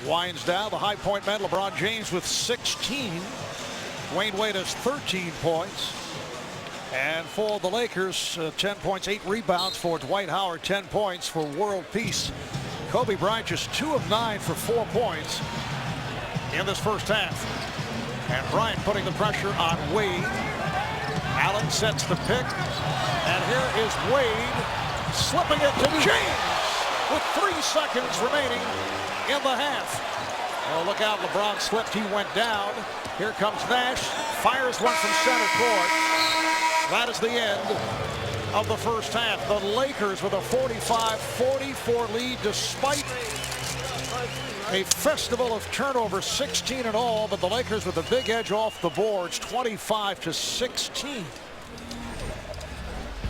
winds down. The high point man, LeBron James with 16. Dwayne Wade has 13 points. And for the Lakers, 10 points, 8 rebounds for Dwight Howard, 10 points for World Peace. Kobe Bryant just 2 of 9 for 4 points in this first half. And Bryant putting the pressure on Wade. Allen sets the pick. And here is Wade slipping it to James with 3 seconds remaining in the half. Oh, look out, LeBron slipped, he went down. Here comes Nash, fires one from center court. That is the end of the first half. The Lakers with a 45-44 lead despite a festival of turnovers, 16 in all, but the Lakers with a big edge off the boards, 25-16.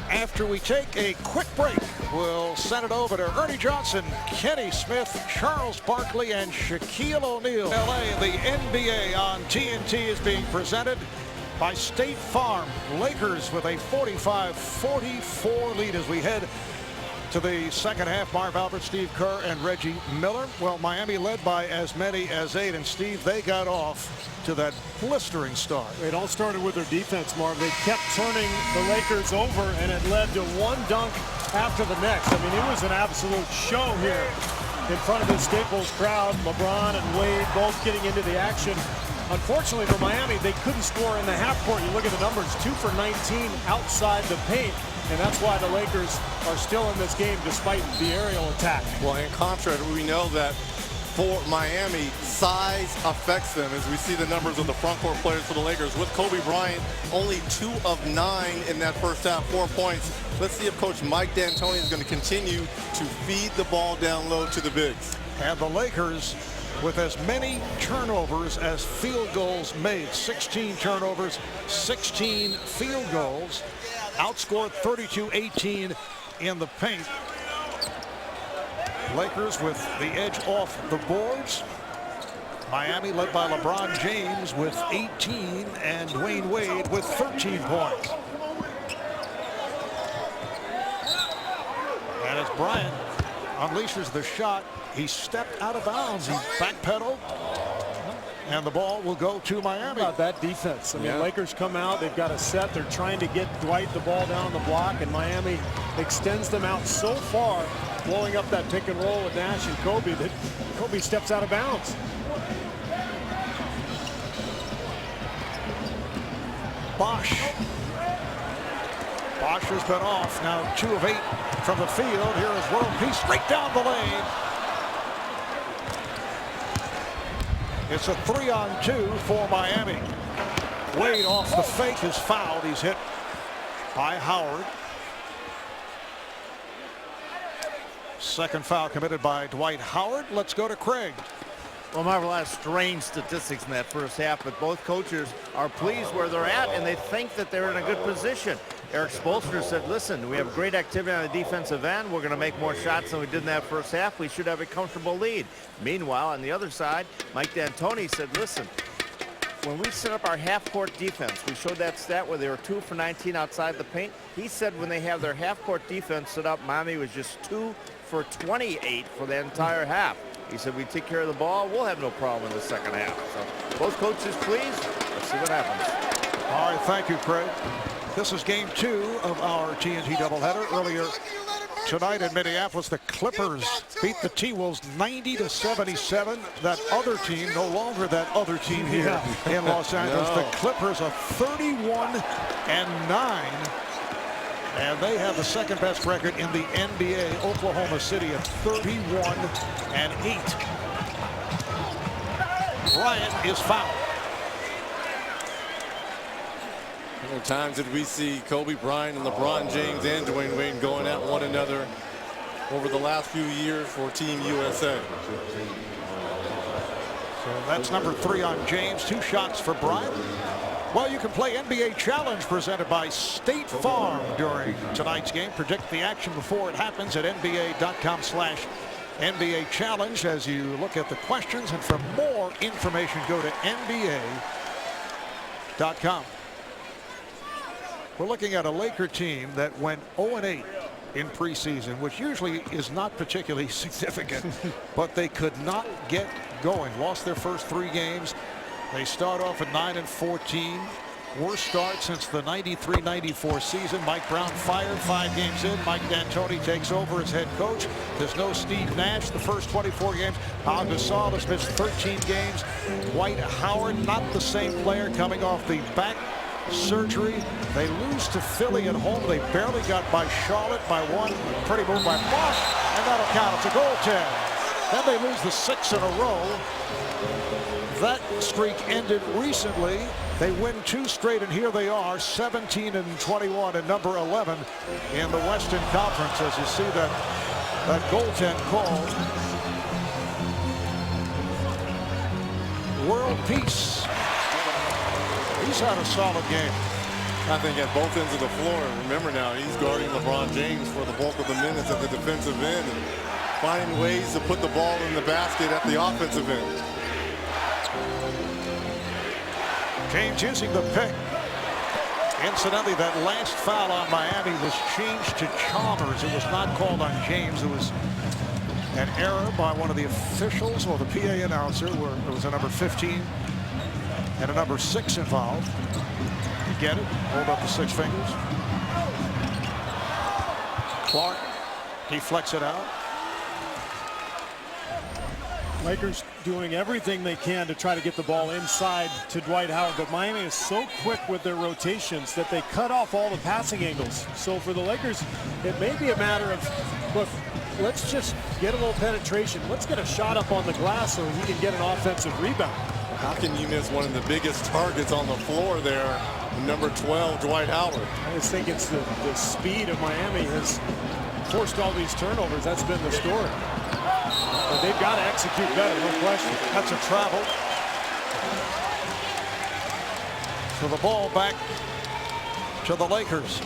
After we take a quick break, we'll send it over to Ernie Johnson, Kenny Smith, Charles Barkley, and Shaquille O'Neal. LA, the NBA on TNT is being presented by State Farm. Lakers with a 45-44 lead as we head to the second half. Marv Albert, Steve Kerr, and Reggie Miller. Well, Miami led by as many as 8, and Steve, they got off to that blistering start. It all started with their defense, Marv. They kept turning the Lakers over, and it led to one dunk after the next. I mean, it was an absolute show here in front of the Staples crowd. LeBron and Wade both getting into the action. Unfortunately for Miami, they couldn't score in the half court. You look at the numbers, 2 for 19 outside the paint. And that's why the Lakers are still in this game despite the aerial attack. Well, in contrast, we know that for Miami, size affects them as we see the numbers of the front court players for the Lakers. With Kobe Bryant, only 2 of 9 in that first half, 4 points. Let's see if Coach Mike D'Antoni is going to continue to feed the ball down low to the bigs. And the Lakers with as many turnovers as field goals made. 16 turnovers, 16 field goals. Outscored 32-18 in the paint. Lakers with the edge off the boards. Miami led by LeBron James with 18 and Dwayne Wade with 13 points. And as Bryant unleashes the shot, he stepped out of bounds. He backpedaled. And the ball will go to Miami. How about that defense? I mean, Lakers come out, they've got a set. They're trying to get Dwight the ball down the block, and Miami extends them out so far, blowing up that pick and roll with Nash and Kobe, that Kobe steps out of bounds. Bosch has been off. Now 2 of 8 from the field. Here is World Peace straight down the lane. It's a 3-on-2 for Miami. Wade off the fake is fouled. He's hit by Howard. Second foul committed by Dwight Howard. Let's go to Craig. Well, Marv, a lot of strange statistics in that first half, but both coaches are pleased where they're at, and they think that they're in a good position. Eric Spoelstra said, listen, we have great activity on the defensive end. We're going to make more shots than we did in that first half. We should have a comfortable lead. Meanwhile, on the other side, Mike D'Antoni said, listen, when we set up our half-court defense, we showed that stat where they were 2 for 19 outside the paint. He said when they have their half-court defense set up, Miami was just 2 for 28 for the entire half. He said, we take care of the ball, we'll have no problem in the second half. So both coaches pleased. Let's see what happens. All right, thank you, Craig. This is game 2 of our TNT doubleheader. Earlier tonight in Minneapolis, the Clippers beat the T-Wolves 90-77. That other team, no longer that other team here in Los Angeles. The Clippers are 31-9. And they have the second best record in the NBA. Oklahoma City at 31-8. Bryant is fouled. How many times did we see Kobe Bryant and LeBron James and Dwayne Wade going at one another over the last few years for Team USA? So that's number 3 on James. 2 shots for Bryant. Well, you can play NBA Challenge presented by State Farm during tonight's game. Predict the action before it happens at NBA.com/NBA Challenge as you look at the questions. And for more information, go to NBA.com. We're looking at a Laker team that went 0-8 in preseason, which usually is not particularly significant, but they could not get going. Lost their first 3 games. They start off at 9-14. Worst start since the 93-94 season. Mike Brown fired 5 games in. Mike D'Antoni takes over as head coach. There's no Steve Nash the first 24 games. Pau Gasol has missed 13 games. Dwight Howard, not the same player, coming off the back surgery. They lose to Philly at home. They barely got by Charlotte by 1. Pretty move by Bosch, and that'll count. It's a goaltend. Then they lose the 6th in a row. that streak ended recently. They win 2 straight, and here they are, 17-21 and number 11 in the Western Conference. As you see that goaltend call. World Peace. He's had a solid game. I think at both ends of the floor. Remember now, he's guarding LeBron James for the bulk of the minutes at the defensive end and finding ways to put the ball in the basket at the offensive end. James using the pick. Incidentally, that last foul on Miami was changed to Chalmers. It was not called on James. It was an error by one of the officials or the PA announcer, where there was a number 15 and a number 6 involved. You get it? Hold up the 6 fingers. Clark deflects it out. Lakers doing everything they can to try to get the ball inside to Dwight Howard, but Miami is so quick with their rotations that they cut off all the passing angles. So for the Lakers, it may be a matter of, look, let's just get a little penetration. Let's get a shot up on the glass so he can get an offensive rebound. How can you miss one of the biggest targets on the floor there, number 12, Dwight Howard? I just think it's the speed of Miami has forced all these turnovers. That's been the story. But they've got to execute better, no question. That's a travel. So the ball back to the Lakers.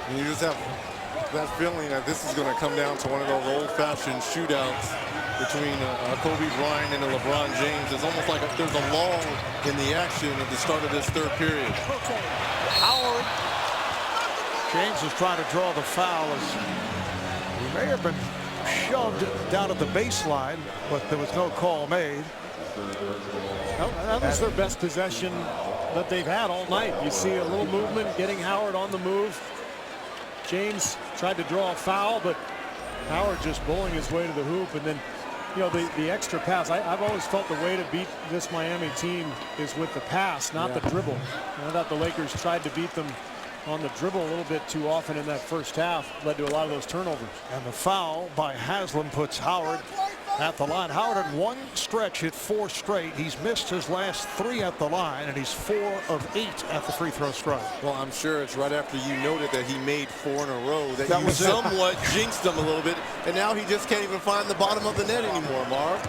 And you just have that feeling that this is going to come down to one of those old-fashioned shootouts between Kobe Bryant and LeBron James. It's almost like there's a lull in the action at the start of this third period. Howard. James was trying to draw the foul as he may have been shoved down at the baseline, but there was no call made. That was their best possession that they've had all night. You see a little movement, getting Howard on the move. James tried to draw a foul, but Howard just bowling his way to the hoop. And then, you know, the extra pass. I've always felt the way to beat this Miami team is with the pass, not the dribble. I thought the Lakers tried to beat them on the dribble a little bit too often in that first half, led to a lot of those turnovers. And the foul by Haslam puts Howard at the line. Howard in one stretch hit 4 straight. He's missed his last 3 at the line, and he's 4 of 8 at the free throw stripe. Well, I'm sure it's right after you noted that he made 4 in a row that you was somewhat jinxed him a little bit, and now he just can't even find the bottom of the net anymore, Marv.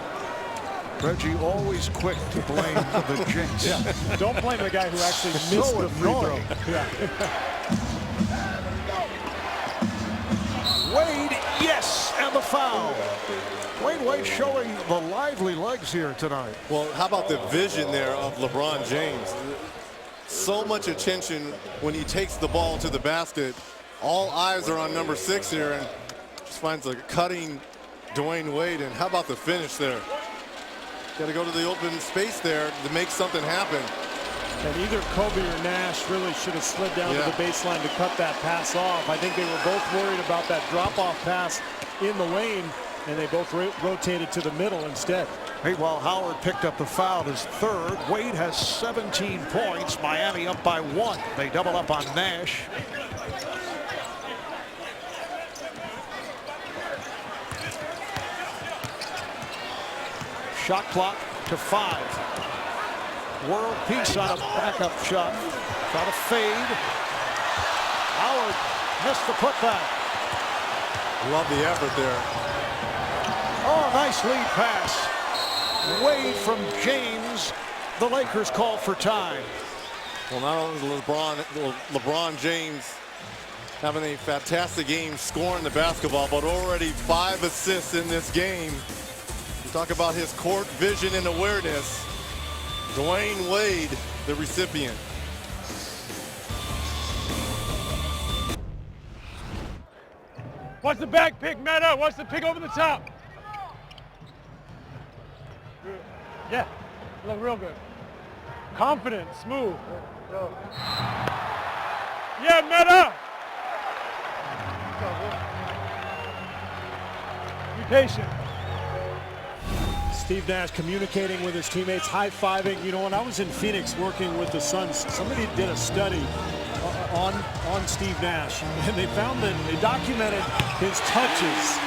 Reggie always quick to blame the jinx. Yeah. Don't blame the guy who actually missed the free throw. Yeah. Wade, yes, and the foul. Wade showing the lively legs here tonight. Well, how about the vision there of LeBron James? So much attention when he takes the ball to the basket. All eyes are on number 6 here, and just finds a cutting Dwayne Wade. And how about the finish there? Got to go to the open space there to make something happen. And either Kobe or Nash really should have slid down to the baseline to cut that pass off. I think they were both worried about that drop-off pass in the lane, and they both rotated to the middle instead. Meanwhile, Howard picked up the foul, his 3rd. Wade has 17 points. Miami up by 1. They double up on Nash. Shot clock to 5. World Peace on a backup shot. Try to fade. Howard missed the putback. Love the effort there. Oh, nice lead pass. Wade from James. The Lakers call for time. Well, not only is LeBron James having a fantastic game scoring the basketball, but already 5 assists in this game. Talk about his court vision and awareness. Dwayne Wade, the recipient. Watch the back pick, Meta. Watch the pick over the top. Yeah, look real good. Confident, smooth. Yeah, Meta. Be patient. Steve Nash communicating with his teammates, high-fiving. You know, when I was in Phoenix working with the Suns, somebody did a study on Steve Nash, and they found that they documented his touches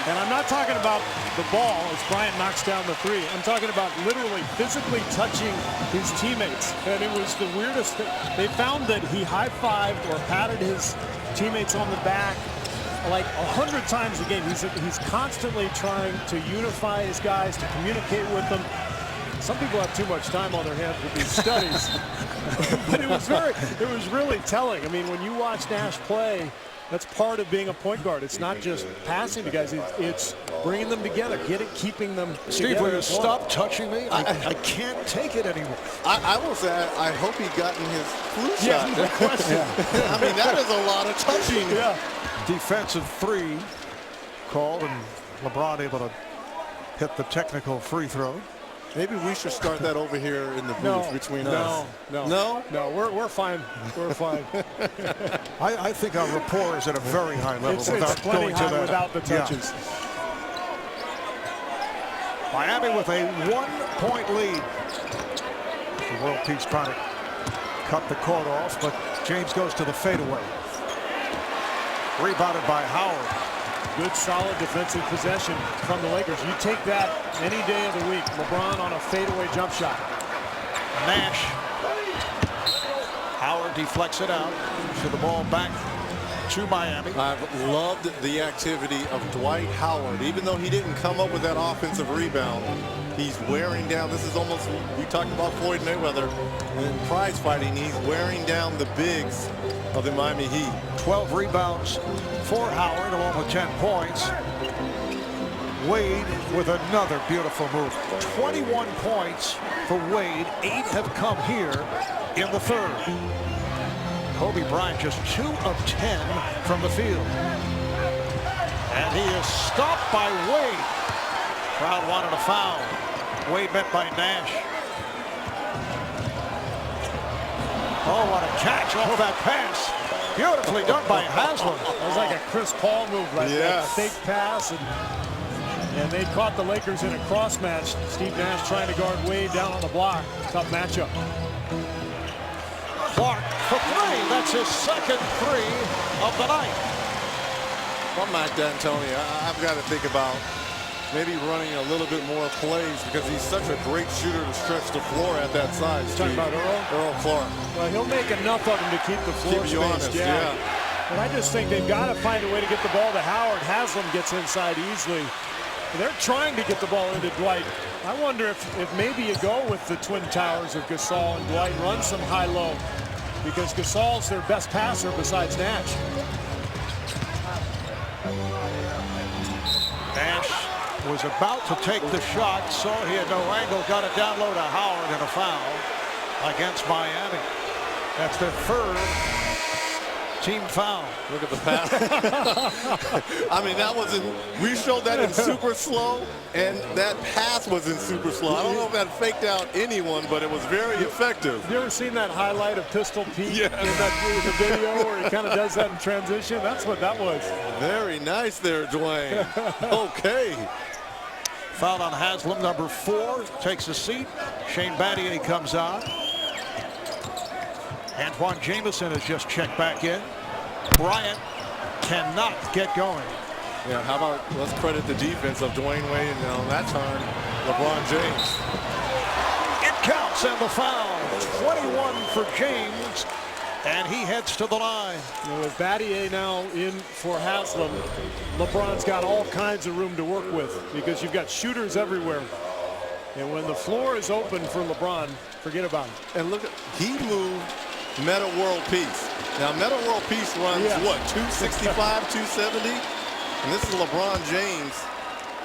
And I'm not talking about the ball as Bryant knocks down the three. I'm talking about literally physically touching his teammates. And it was the weirdest thing. They found that he high-fived or patted his teammates on the back like 100 times a game. He's constantly trying to unify his guys, to communicate with them. Some people have too much time on their hands with these studies. But it was really telling. I mean, when you watch Nash play, that's part of being a point guard. It's not just passing to guys. It's bringing them together, keeping them Steve, together. will you stop touching me? I can't take it anymore. I will say, I hope he gotten his flu Yeah, shot. no question. I mean, that is a lot of touching. Yeah. Defensive three called, and LeBron able to hit the technical free throw. Maybe we should start that over here in the booth between us. No, we're fine. We're fine. I think our rapport is at a very high level It's without plenty going to high that. without the touches. Miami with a 1-point lead. The World Peace trying to cut the court off, but James goes to the fadeaway. Rebounded by Howard. Good, solid defensive possession from the Lakers. You take that any day of the week. LeBron on a fadeaway jump shot. Nash. Howard deflects it out. To the ball back to Miami. I've loved the activity of Dwight Howard. Even though he didn't come up with that offensive rebound, he's wearing down. This is almost, we talked about Floyd Mayweather in prize fighting. He's wearing down the bigs of the Miami Heat. 12 rebounds for Howard, along with 10 points. Wade with another beautiful move. 21 points for Wade. 8 have come here in the third. Kobe Bryant just 2 of 10 from the field. And he is stopped by Wade. Crowd wanted a foul. Wade met by Nash. Oh, what a catch. Oh, that pass. Beautifully done by Haslam. That was like a Chris Paul move, right? Yes. That fake pass. And they caught the Lakers in a cross match. Steve Nash trying to guard Wade down on the block. Tough matchup. Clark for three. That's his second three of the night. Well, Mike D'Antoni, I've got to think about maybe running a little bit more plays because he's such a great shooter to stretch the floor at that size. Talking about Earl? Earl Clark. Well, he'll make enough of them to keep the floor Keep you spaced. honest, yeah. But I just think they've got to find a way to get the ball to Howard. Haslam gets inside easily. They're trying to get the ball into Dwight. I wonder if maybe you go with the twin towers of Gasol and Dwight, run some high-low, because Gasol's their best passer besides Nash. Nash was about to take the shot, saw he had no angle, got it down low to Howard, and a foul against Miami. That's their third team foul. Look at the pass. I mean, that was we showed that in super slow, and that pass was in super slow. I don't know if that faked out anyone, but it was very effective. You ever seen that highlight of Pistol Pete Yes. in the video where he kind of does that in transition? That's what that was. Very nice there, Dwayne. Okay. Foul on Haslam, number 4, takes a seat. Shane Battier comes out. Antoine Jamison has just checked back in. Bryant cannot get going. Yeah, how about let's credit the defense of Dwayne Wade and on that time, LeBron James. It counts, and the foul. 21 for James, and he heads to the line. You know, with Battier now in for Haslam, LeBron's got all kinds of room to work with because you've got shooters everywhere. And when the floor is open for LeBron, forget about it. And look, he moved Meta World Peace. Now, Meta World Peace runs, what, 265, 270? And this is LeBron James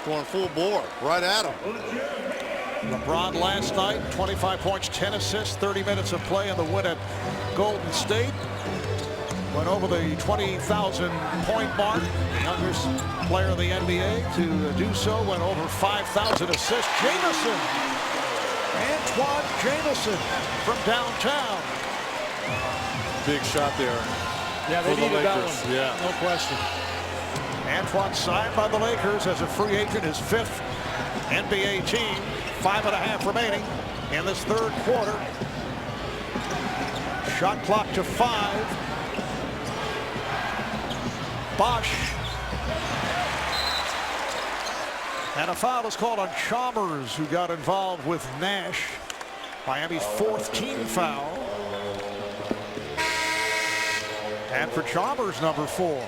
going full bore right at him. LeBron last night, 25 points, 10 assists, 30 minutes of play in the win at Golden State. Went over the 20,000 point mark, the youngest player in the NBA to do so. Went over 5,000 assists. Jamison, Antoine Jamison from downtown. Big shot there. Yeah, they needed that one. Yeah. No question. Antoine signed by the Lakers as a free agent, his 5th NBA team. 5.5 remaining in this third quarter. Shot clock to 5. Bosch And a foul is called on Chalmers, who got involved with Nash. Miami's 4th team foul. And for Chalmers, number 4.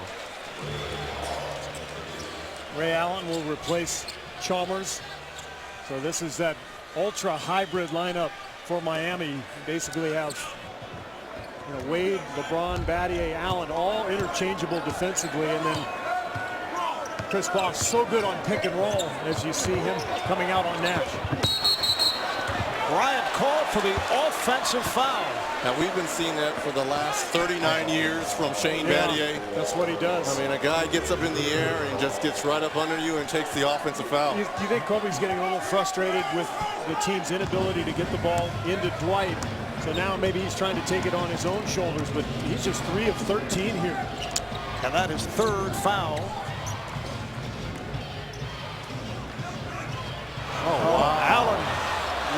Ray Allen will replace Chalmers. So this is that ultra hybrid lineup for Miami. You basically have Wade, LeBron, Battier, Allen, all interchangeable defensively, and then Chris Bosh so good on pick and roll as you see him coming out on Nash. Bryant called for the offensive foul. Now we've been seeing that for the last 39 years from Shane Battier. That's what he does. I mean, a guy gets up in the air and just gets right up under you and takes the offensive foul. Do you think Kobe's getting a little frustrated with the team's inability to get the ball into Dwight? So now maybe he's trying to take it on his own shoulders, but he's just 3 of 13 here. And that is 3rd foul. Oh, wow. Allen,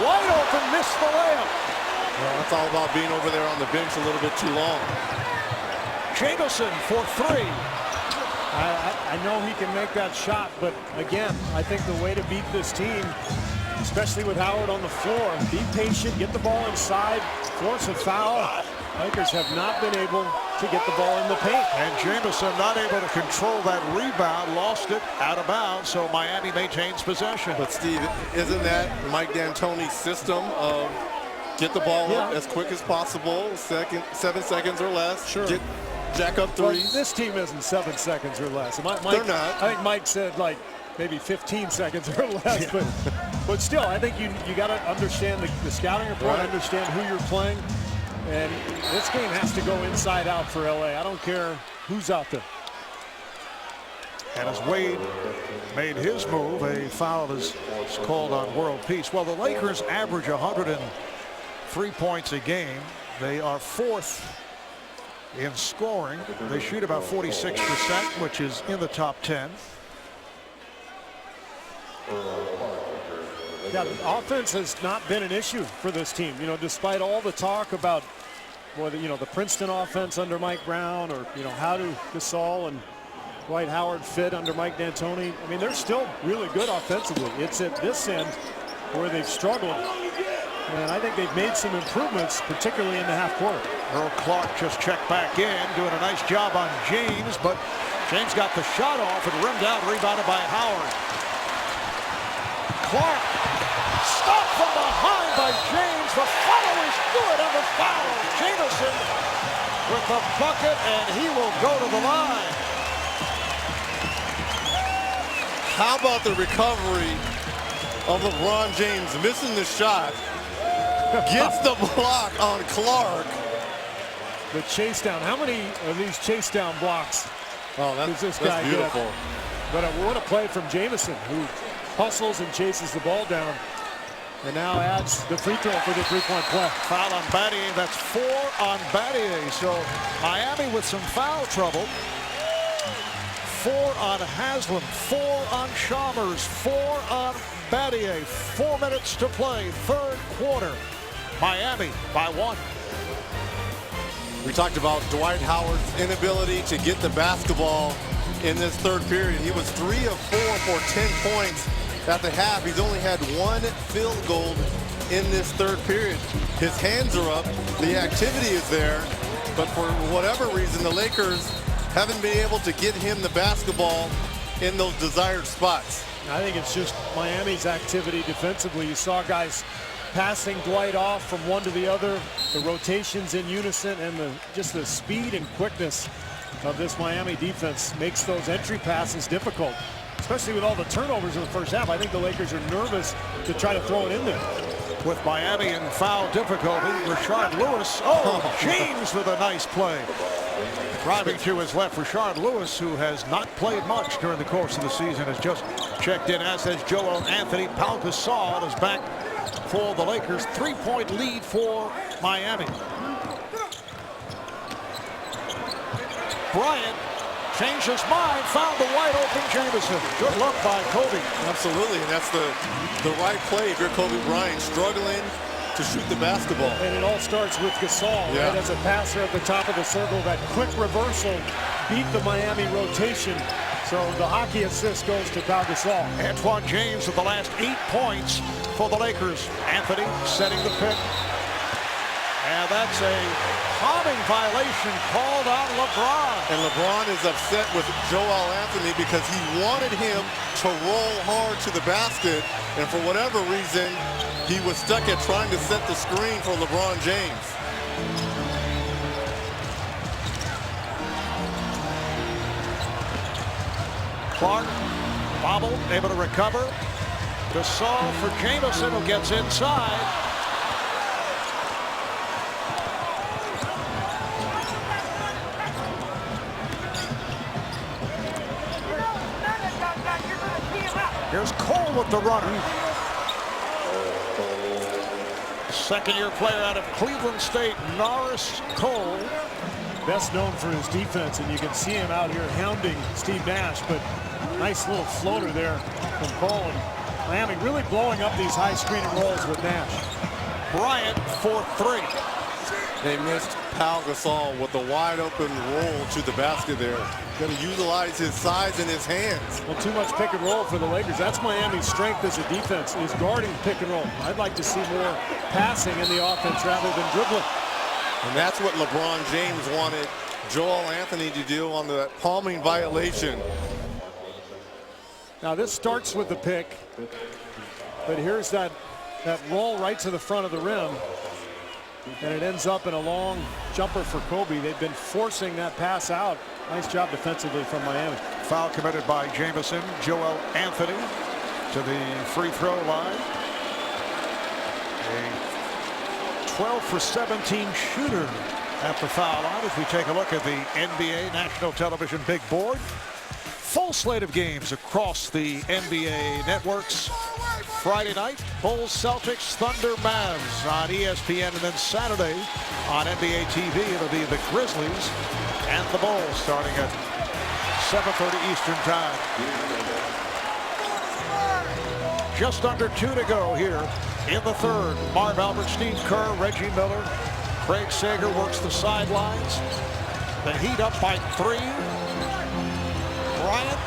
wide open, missed the layup. Well, that's all about being over there on the bench a little bit too long. Jamison for 3. I know he can make that shot, but again, I think the way to beat this team, especially with Howard on the floor, be patient, get the ball inside, force a foul. Lakers have not been able to get the ball in the paint. And Jamison not able to control that rebound, lost it out of bounds, so Miami maintains possession. But Steve, isn't that Mike D'Antoni's system of get the ball up as quick as possible, 7 seconds or less, sure, jack up threes? Well, this team isn't 7 seconds or less. Mike, they're not. I think Mike said like maybe 15 seconds or less, but still, I think you got to understand the scouting report, understand who you're playing. And this game has to go inside out for LA. I don't care who's out there. And as Wade made his move, a foul is called on World Peace. Well, the Lakers average 103 points a game. They are 4th in scoring. They shoot about 46%, which is in the top 10. Yeah, offense has not been an issue for this team. Despite all the talk about the Princeton offense under Mike Brown, or how do Gasol and Dwight Howard fit under Mike D'Antoni. I mean, they're still really good offensively. It's at this end where they've struggled, and I think they've made some improvements, particularly in the half court. Earl Clark just checked back in, doing a nice job on James, but James got the shot off and rimmed out, rebounded by Howard. Clark stopped from behind by James. The follow is good on the foul. Jamison with the bucket, and he will go to the line. How about the recovery of LeBron James missing the shot? Gets the block on Clark. The chase down. How many of these chase down blocks does this guy beautiful. Get? But what a play from Jamison, who hustles and chases the ball down, and now adds the free throw for the three-point play. Foul on Battier. That's 4 on Battier. So Miami with some foul trouble. 4 on Haslam, 4 on Chalmers, 4 on Battier. 4 minutes to play, 3rd quarter. Miami by 1. We talked about Dwight Howard's inability to get the basketball in this 3rd period. He was 3 of 4 for 10 points at the half. He's only had 1 field goal in this 3rd period. His hands are up, the activity is there, but for whatever reason, the Lakers haven't been able to get him the basketball in those desired spots. I think it's just Miami's activity defensively. You saw guys passing Dwight off from one to the other, the rotations in unison, and just the speed and quickness of this Miami defense makes those entry passes difficult, especially with all the turnovers in the first half. I think the Lakers are nervous to try to throw it in there. With Miami in foul difficulty, Rashard Lewis. Oh, James with a nice play. Driving to his left, Rashard Lewis, who has not played much during the course of the season, has just checked in, as has Joel Anthony. Pau Gasol is back for the Lakers. 3-point lead for Miami. Bryant changed his mind, found the wide open Jamison. Good luck by Kobe. Absolutely, and that's the right play if you're Kobe Bryant, struggling to shoot the basketball. And it all starts with Gasol, right? As a passer at the top of the circle. That quick reversal beat the Miami rotation. So the hockey assist goes to Pau Gasol. Antoine James with the last 8 points for the Lakers. Anthony setting the pick. And that's a palming violation called on LeBron. And LeBron is upset with Joel Anthony because he wanted him to roll hard to the basket. And for whatever reason, he was stuck at trying to set the screen for LeBron James. Clark, bobbled, able to recover. Gasol for Jamison, who gets inside. Here's Cole with the runner. Second-year player out of Cleveland State, Norris Cole. Best known for his defense, and you can see him out here hounding Steve Nash, but nice little floater there from Cole. And Miami really blowing up these high screen and rolls with Nash. Bryant for 3. They missed Pau Gasol with a wide open roll to the basket there. Going to utilize his size and his hands. Well, too much pick and roll for the Lakers. That's Miami's strength as a defense, is guarding pick and roll. I'd like to see more passing in the offense rather than dribbling. And that's what LeBron James wanted Joel Anthony to do on the palming violation. Now this starts with the pick, but here's that roll right to the front of the rim, and it ends up in a long jumper for Kobe. They've been forcing that pass out. Nice job defensively from Miami. Foul committed by Jamison. Joel Anthony to the free throw line. A 12 for 17 shooter at the foul line. If we take a look at the NBA National Television big board, full slate of games across the NBA networks. Friday night, Bulls, Celtics, Thunder, Mavs on ESPN, and then Saturday on NBA TV, it'll be the Grizzlies and the Bulls starting at 7:30 Eastern Time. Just under 2 to go here in the third. Marv Albert, Steve Kerr, Reggie Miller, Craig Sager works the sidelines. The Heat up by 3. Bryant.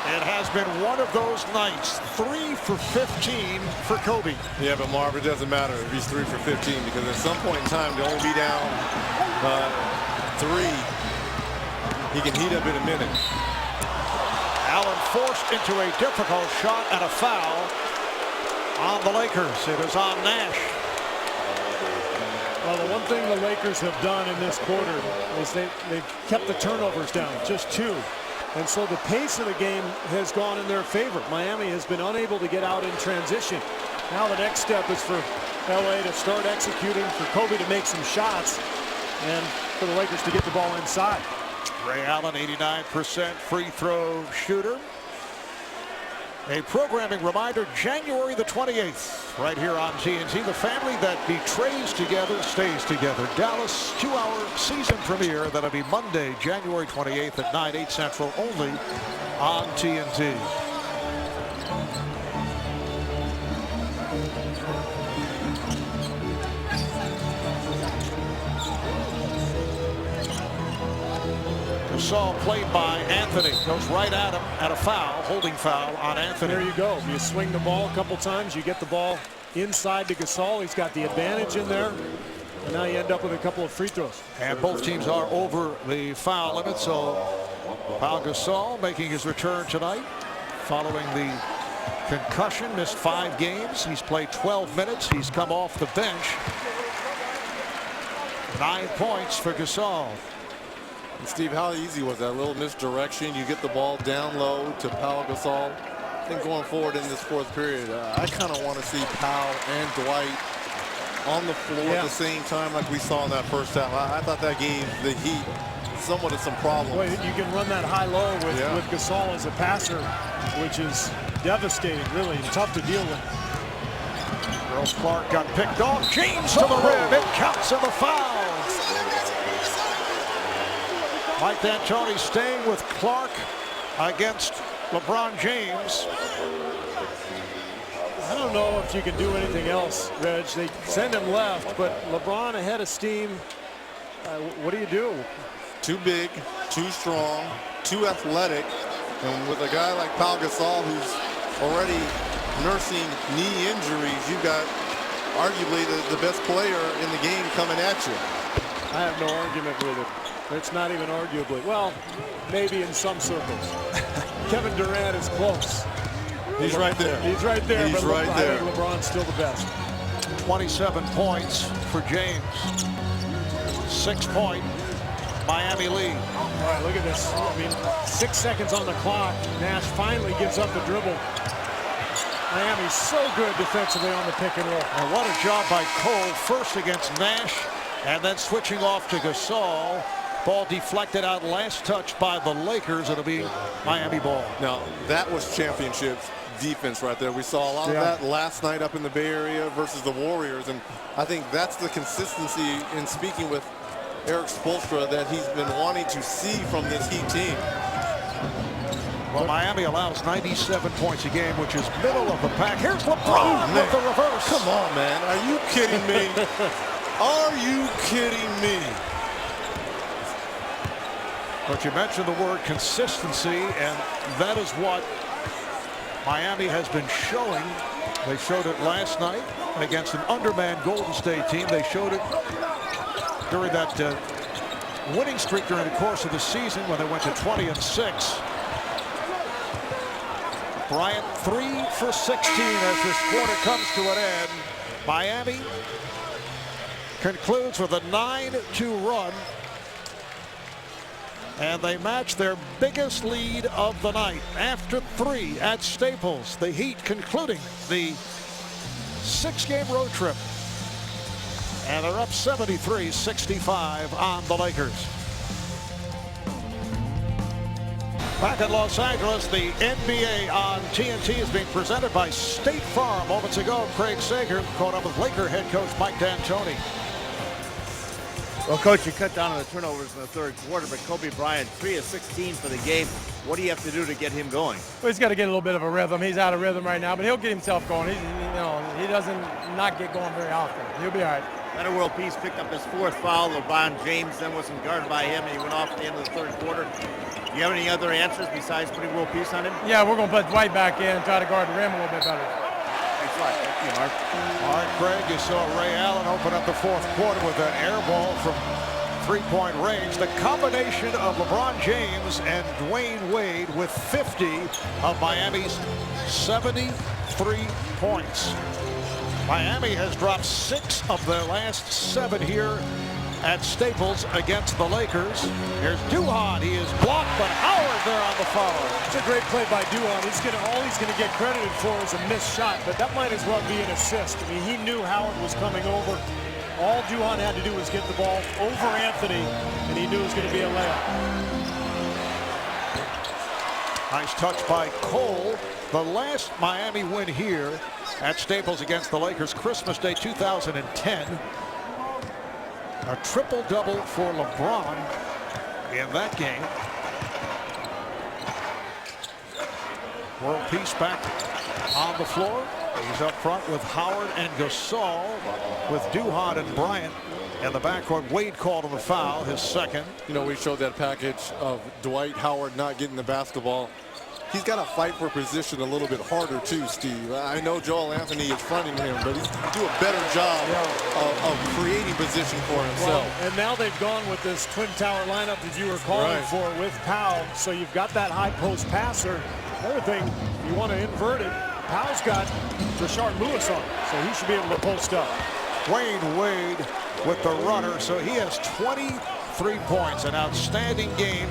It has been one of those nights. 3 for 15 for Kobe. Yeah, but Marv, it doesn't matter if he's 3 for 15 because at some point in time, to only be down 3, he can heat up in a minute. Allen forced into a difficult shot and a foul on the Lakers. It is on Nash. Well, the one thing the Lakers have done in this quarter is they've kept the turnovers down, just 2. And so the pace of the game has gone in their favor. Miami has been unable to get out in transition. Now the next step is for LA to start executing, for Kobe to make some shots, and for the Lakers to get the ball inside. Ray Allen, 89% free throw shooter. A programming reminder, January the 28th, right here on TNT. The family that betrays together stays together. Dallas 2-hour season premiere. That'll be Monday, January 28th at 9, 8 Central, only on TNT. Gasol played by Anthony, goes right at him at a foul, holding foul on Anthony. There you go. You swing the ball a couple times, you get the ball inside to Gasol. He's got the advantage in there, and now you end up with a couple of free throws. And both teams are over the foul limit, so Pau Gasol making his return tonight following the concussion, missed 5 games. He's played 12 minutes. He's come off the bench. 9 points for Gasol. And Steve, how easy was that little misdirection? You get the ball down low to Pau Gasol. I think going forward in this 4th period, I kind of want to see Pau and Dwight on the floor at the same time like we saw in that first half. I thought that gave the Heat somewhat of some problems. Boy, you can run that high-low with Gasol as a passer, which is devastating, really, and tough to deal with. Earl Clark got picked off. James to the rim. It counts in the foul. Mike D'Antoni staying with Clark against LeBron James. I don't know if you can do anything else, Reg. They send him left, but LeBron ahead of steam. What do you do? Too big, too strong, too athletic, and with a guy like Pau Gasol who's already nursing knee injuries, you've got arguably the best player in the game coming at you. I have no argument with it. It's not even arguably. Well, maybe in some circles. Kevin Durant is close. He's right there. He's right there. He's but right there. I think LeBron's still the best. 27 points for James. 6-point Miami lead. All right, look at this. I mean, 6 seconds on the clock. Nash finally gives up the dribble. Miami's so good defensively on the pick and roll. And what a job by Cole, first against Nash, and then switching off to Gasol. Ball deflected out, last touch by the Lakers. It'll be Miami ball. Now, that was championship defense right there. We saw a lot of that last night up in the Bay Area versus the Warriors, and I think that's the consistency in speaking with Eric Spoelstra that he's been wanting to see from this Heat team. Well, Miami allows 97 points a game, which is middle of the pack. Here's LeBron with the reverse. Come on, man. Are you kidding me? Are you kidding me? But you mentioned the word consistency, and that is what Miami has been showing. They showed it last night against an undermanned Golden State team. They showed it during that winning streak during the course of the season when they went to 20-6. Bryant 3 for 16 as this quarter comes to an end. Miami concludes with a 9-2 run, and they match their biggest lead of the night after 3 at Staples. The Heat concluding the 6-game road trip, and they're up 73-65 on the Lakers. Back in Los Angeles, the NBA on TNT is being presented by State Farm. Moments ago, Craig Sager caught up with Laker head coach Mike D'Antoni. Well, Coach, you cut down on the turnovers in the third quarter, but Kobe Bryant, 3 of 16 for the game. What do you have to do to get him going? Well, he's got to get a little bit of a rhythm. He's out of rhythm right now, but he'll get himself going. He doesn't not get going very often. He'll be all right. Metta World Peace picked up his 4th foul. LeBron James then wasn't guarded by him, and he went off at the end of the third quarter. Do you have any other answers besides putting World Peace on him? Yeah, we're going to put Dwight back in and try to guard the rim a little bit better. Thanks a lot. Thank you, Mark. All right, Craig, you saw Ray Allen open up the fourth quarter with an air ball from three-point range. The combination of LeBron James and Dwayne Wade with 50 of Miami's 73 points. Miami has dropped 6 of their last 7 here at Staples against the Lakers. Here's Duhon. He is blocked, but Howard there on the foul. It's a great play by Duhon. All he's going to get credited for is a missed shot, but that might as well be an assist. I mean, he knew Howard was coming over. All Duhon had to do was get the ball over Anthony, and he knew it was going to be a layup. Nice touch by Cole. The last Miami win here at Staples against the Lakers, Christmas Day 2010. A triple-double for LeBron in that game. World Peace back on the floor. He's up front with Howard and Gasol, with Duhon and Bryant in the backcourt. Wade called on the foul, his second. You know, we showed that package of Dwight Howard not getting the basketball. He's got to fight for position a little bit harder too, Steve. I know Joel Anthony is fronting him, but he's do a better job of creating position for himself. Well, and now they've gone with this twin tower lineup that you were calling for with Powell. So you've got that high post passer. Another thing, you want to invert it. Powell's got Rashard Lewis on, so he should be able to post up. Dwayne Wade with the runner, so he has 23 points. An outstanding game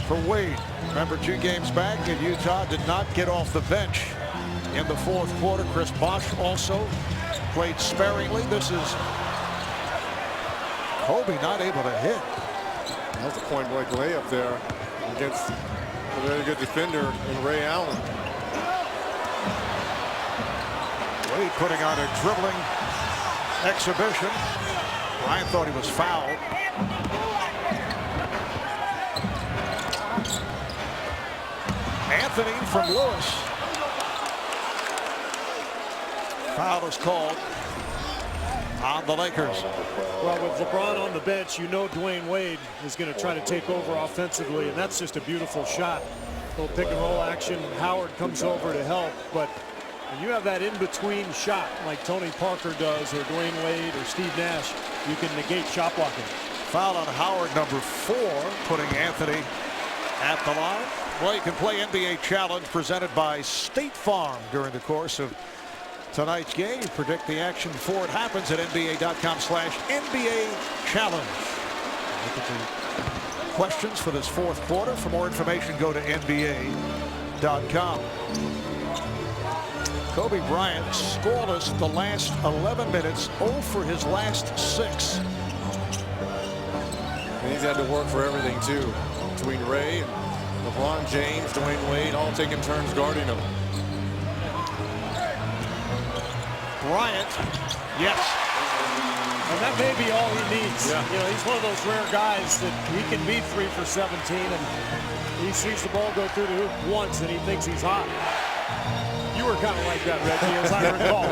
for Wade. Remember, 2 games back in Utah, did not get off the bench in the fourth quarter. Chris Bosh also played sparingly. This is Kobe not able to hit. That was a point-blank layup there against a very good defender in Ray Allen. Wade putting on a dribbling exhibition. Ryan thought he was fouled. Anthony from Lewis. Foul is called. on the Lakers. Well, with LeBron on the bench, you know Dwayne Wade is going to try to take over offensively, and that's just a beautiful shot. Little pick and roll action. Howard comes over to help, but when you have that in-between shot like Tony Parker does, or Dwayne Wade, or Steve Nash, you can negate shot blocking. Foul on Howard, number 4, putting Anthony at the line. Well, you can play NBA Challenge presented by State Farm during the course of tonight's game. You predict the action before it happens at NBA.com/NBA Challenge. Look at the questions for this fourth quarter. For more information, go to NBA.com. Kobe Bryant scoreless the last 11 minutes, 0 for his last 6. And he's had to work for everything, too, between Ray and LeBron James, Dwayne Wade, all taking turns guarding him. Bryant, yes. And that may be all he needs. Yeah. You know, he's one of those rare guys that he can be 3 for 17, and he sees the ball go through the hoop once, and he thinks he's hot. You were kind of like that, Reggie, as I recall.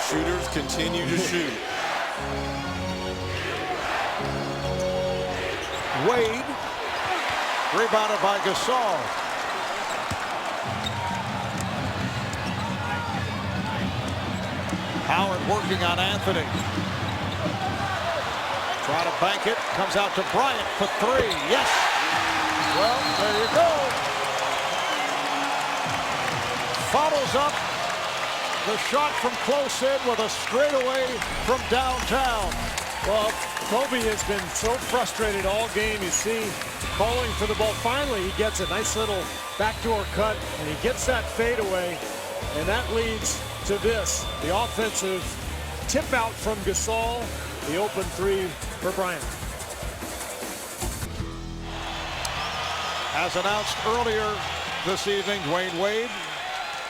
Shooters continue to shoot. Wade, rebounded by Gasol. Howard working on Anthony. Try to bank it. Comes out to Bryant for 3. Yes. Well, there you go. Follows up the shot from close in with a straightaway from downtown. Well, Kobe has been so frustrated all game. You see, calling for the ball. Finally, he gets a nice little backdoor cut, and he gets that fadeaway, and that leads to this, the offensive tip out from Gasol, the open 3 for Bryant. As announced earlier this evening, Dwayne Wade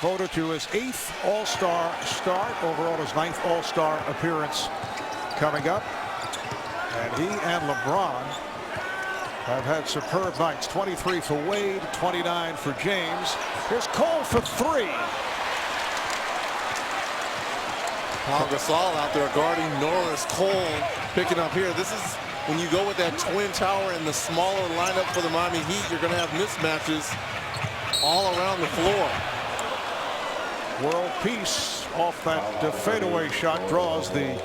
voted to his 8th All-Star start, overall his 9th All-Star appearance coming up. And he and LeBron have had superb nights. 23 for Wade, 29 for James. Here's Cole for 3. Paul Gasol out there guarding Norris. Cole picking up here. This is when you go with that twin tower and the smaller lineup for the Miami Heat, you're going to have mismatches all around the floor. World Peace off that fadeaway shot draws the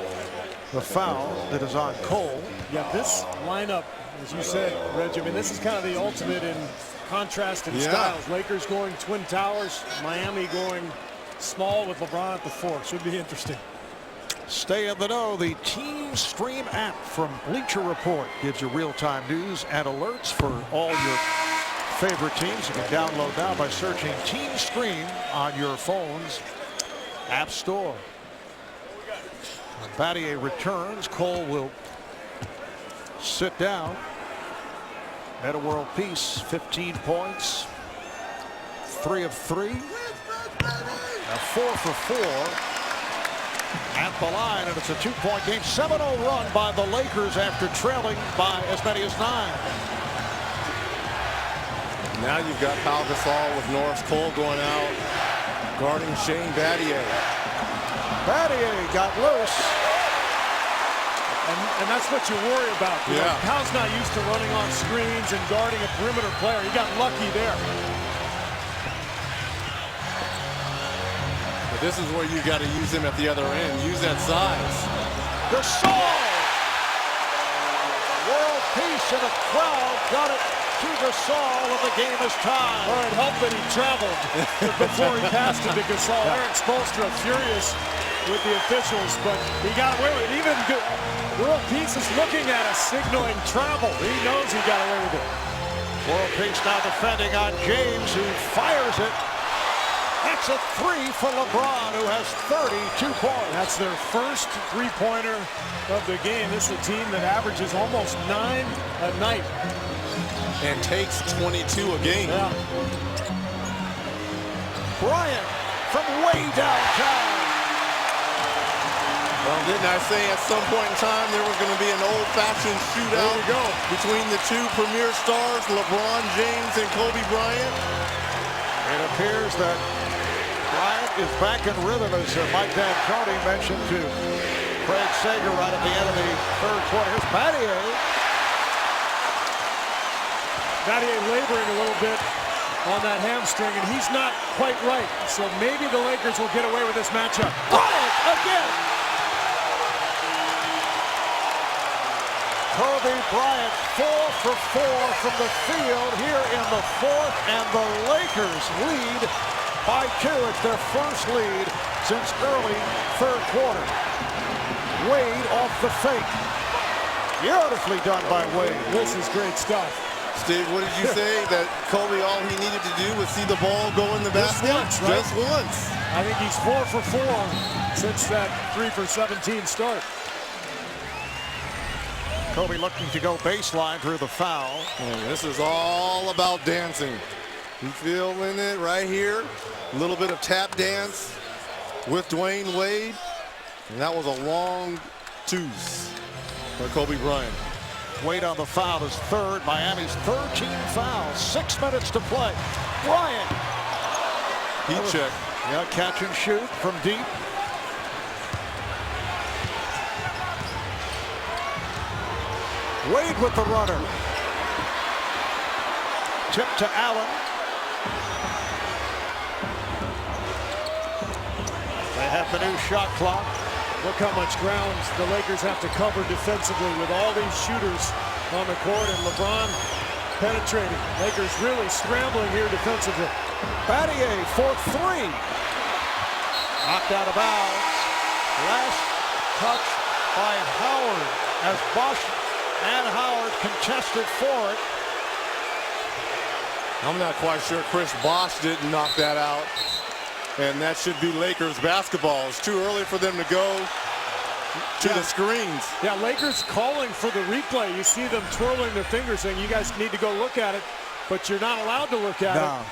foul that is on Cole. Yeah, this lineup, as you said, Reggie, I mean, this is kind of the ultimate in contrast in styles. Lakers going twin towers, Miami going small with LeBron at the 4. Should be interesting. Stay in the know. The Team Stream app from Bleacher Report gives you real-time news and alerts for all your favorite teams. You can download now by searching Team Stream on your phone's app store. Battier returns. Cole will sit down. Meta World Peace, 15 points, 3 of 3. Now 4 for 4 at the line, and it's a 2-point game. 7-0 run by the Lakers after trailing by as many as 9. Now you've got Pau Gasol with Norris Cole going out, guarding Shane Battier. Battier got loose. And that's what you worry about. You know, Powell's not used to running on screens and guarding a perimeter player. He got lucky there. But this is where you got to use him at the other end. Use that size. Gasol! World Peace in the crowd got it to Gasol, and the game is tied. Well, it helped that he traveled before he passed it to Gasol. Eric Spoelstra furious with the officials, but he got away with it. Even World Peace is looking at us, signaling travel. He knows he got away with it. World Peace now defending on James, who fires it. That's a 3 for LeBron, who has 32 points. That's their first three-pointer of the game. This is a team that averages almost 9 a night. And takes 22 a game. Yeah. Bryant from way downtown. Well, didn't I say at some point in time there was going to be an old-fashioned shootout between the two premier stars, LeBron James and Kobe Bryant? It appears that Bryant is back in rhythm, as Mike D'Antoni mentioned to Craig Sager right at the end of the third quarter. Here's Battier. Battier laboring a little bit on that hamstring, and he's not quite right. So maybe the Lakers will get away with this matchup. Bryant again. Kobe Bryant 4 for 4 from the field here in the fourth, and the Lakers lead by 2. It's their first lead since early third quarter. Wade off the fake. Beautifully done by Wade. This is great stuff. Steve, what did you say? That Kobe, all he needed to do was see the ball go in the basket? Just once, right? Just once. I think he's 4 for 4 since that 3 for 17 start. Kobe looking to go baseline through the foul. And this is all about dancing. You feeling it right here? A little bit of tap dance with Dwayne Wade. And that was a long twos for Kobe Bryant. Wade on the foul, his third. Miami's 13 fouls. 6 minutes to play. Bryant. Heat check. Yeah, catch and shoot from deep. Wade with the runner. Tip to Allen. They have the new shot clock. Look how much ground the Lakers have to cover defensively with all these shooters on the court, and LeBron penetrating. Lakers really scrambling here defensively. Battier for 3. Knocked out of bounds. Last touch by Howard as Bosch and Howard contested for it. I'm not quite sure Chris Bosh didn't knock that out. And that should be Lakers basketball. It's too early for them to go to the screens. Yeah, Lakers calling for the replay. You see them twirling their fingers saying, you guys need to go look at it, but you're not allowed to look at it.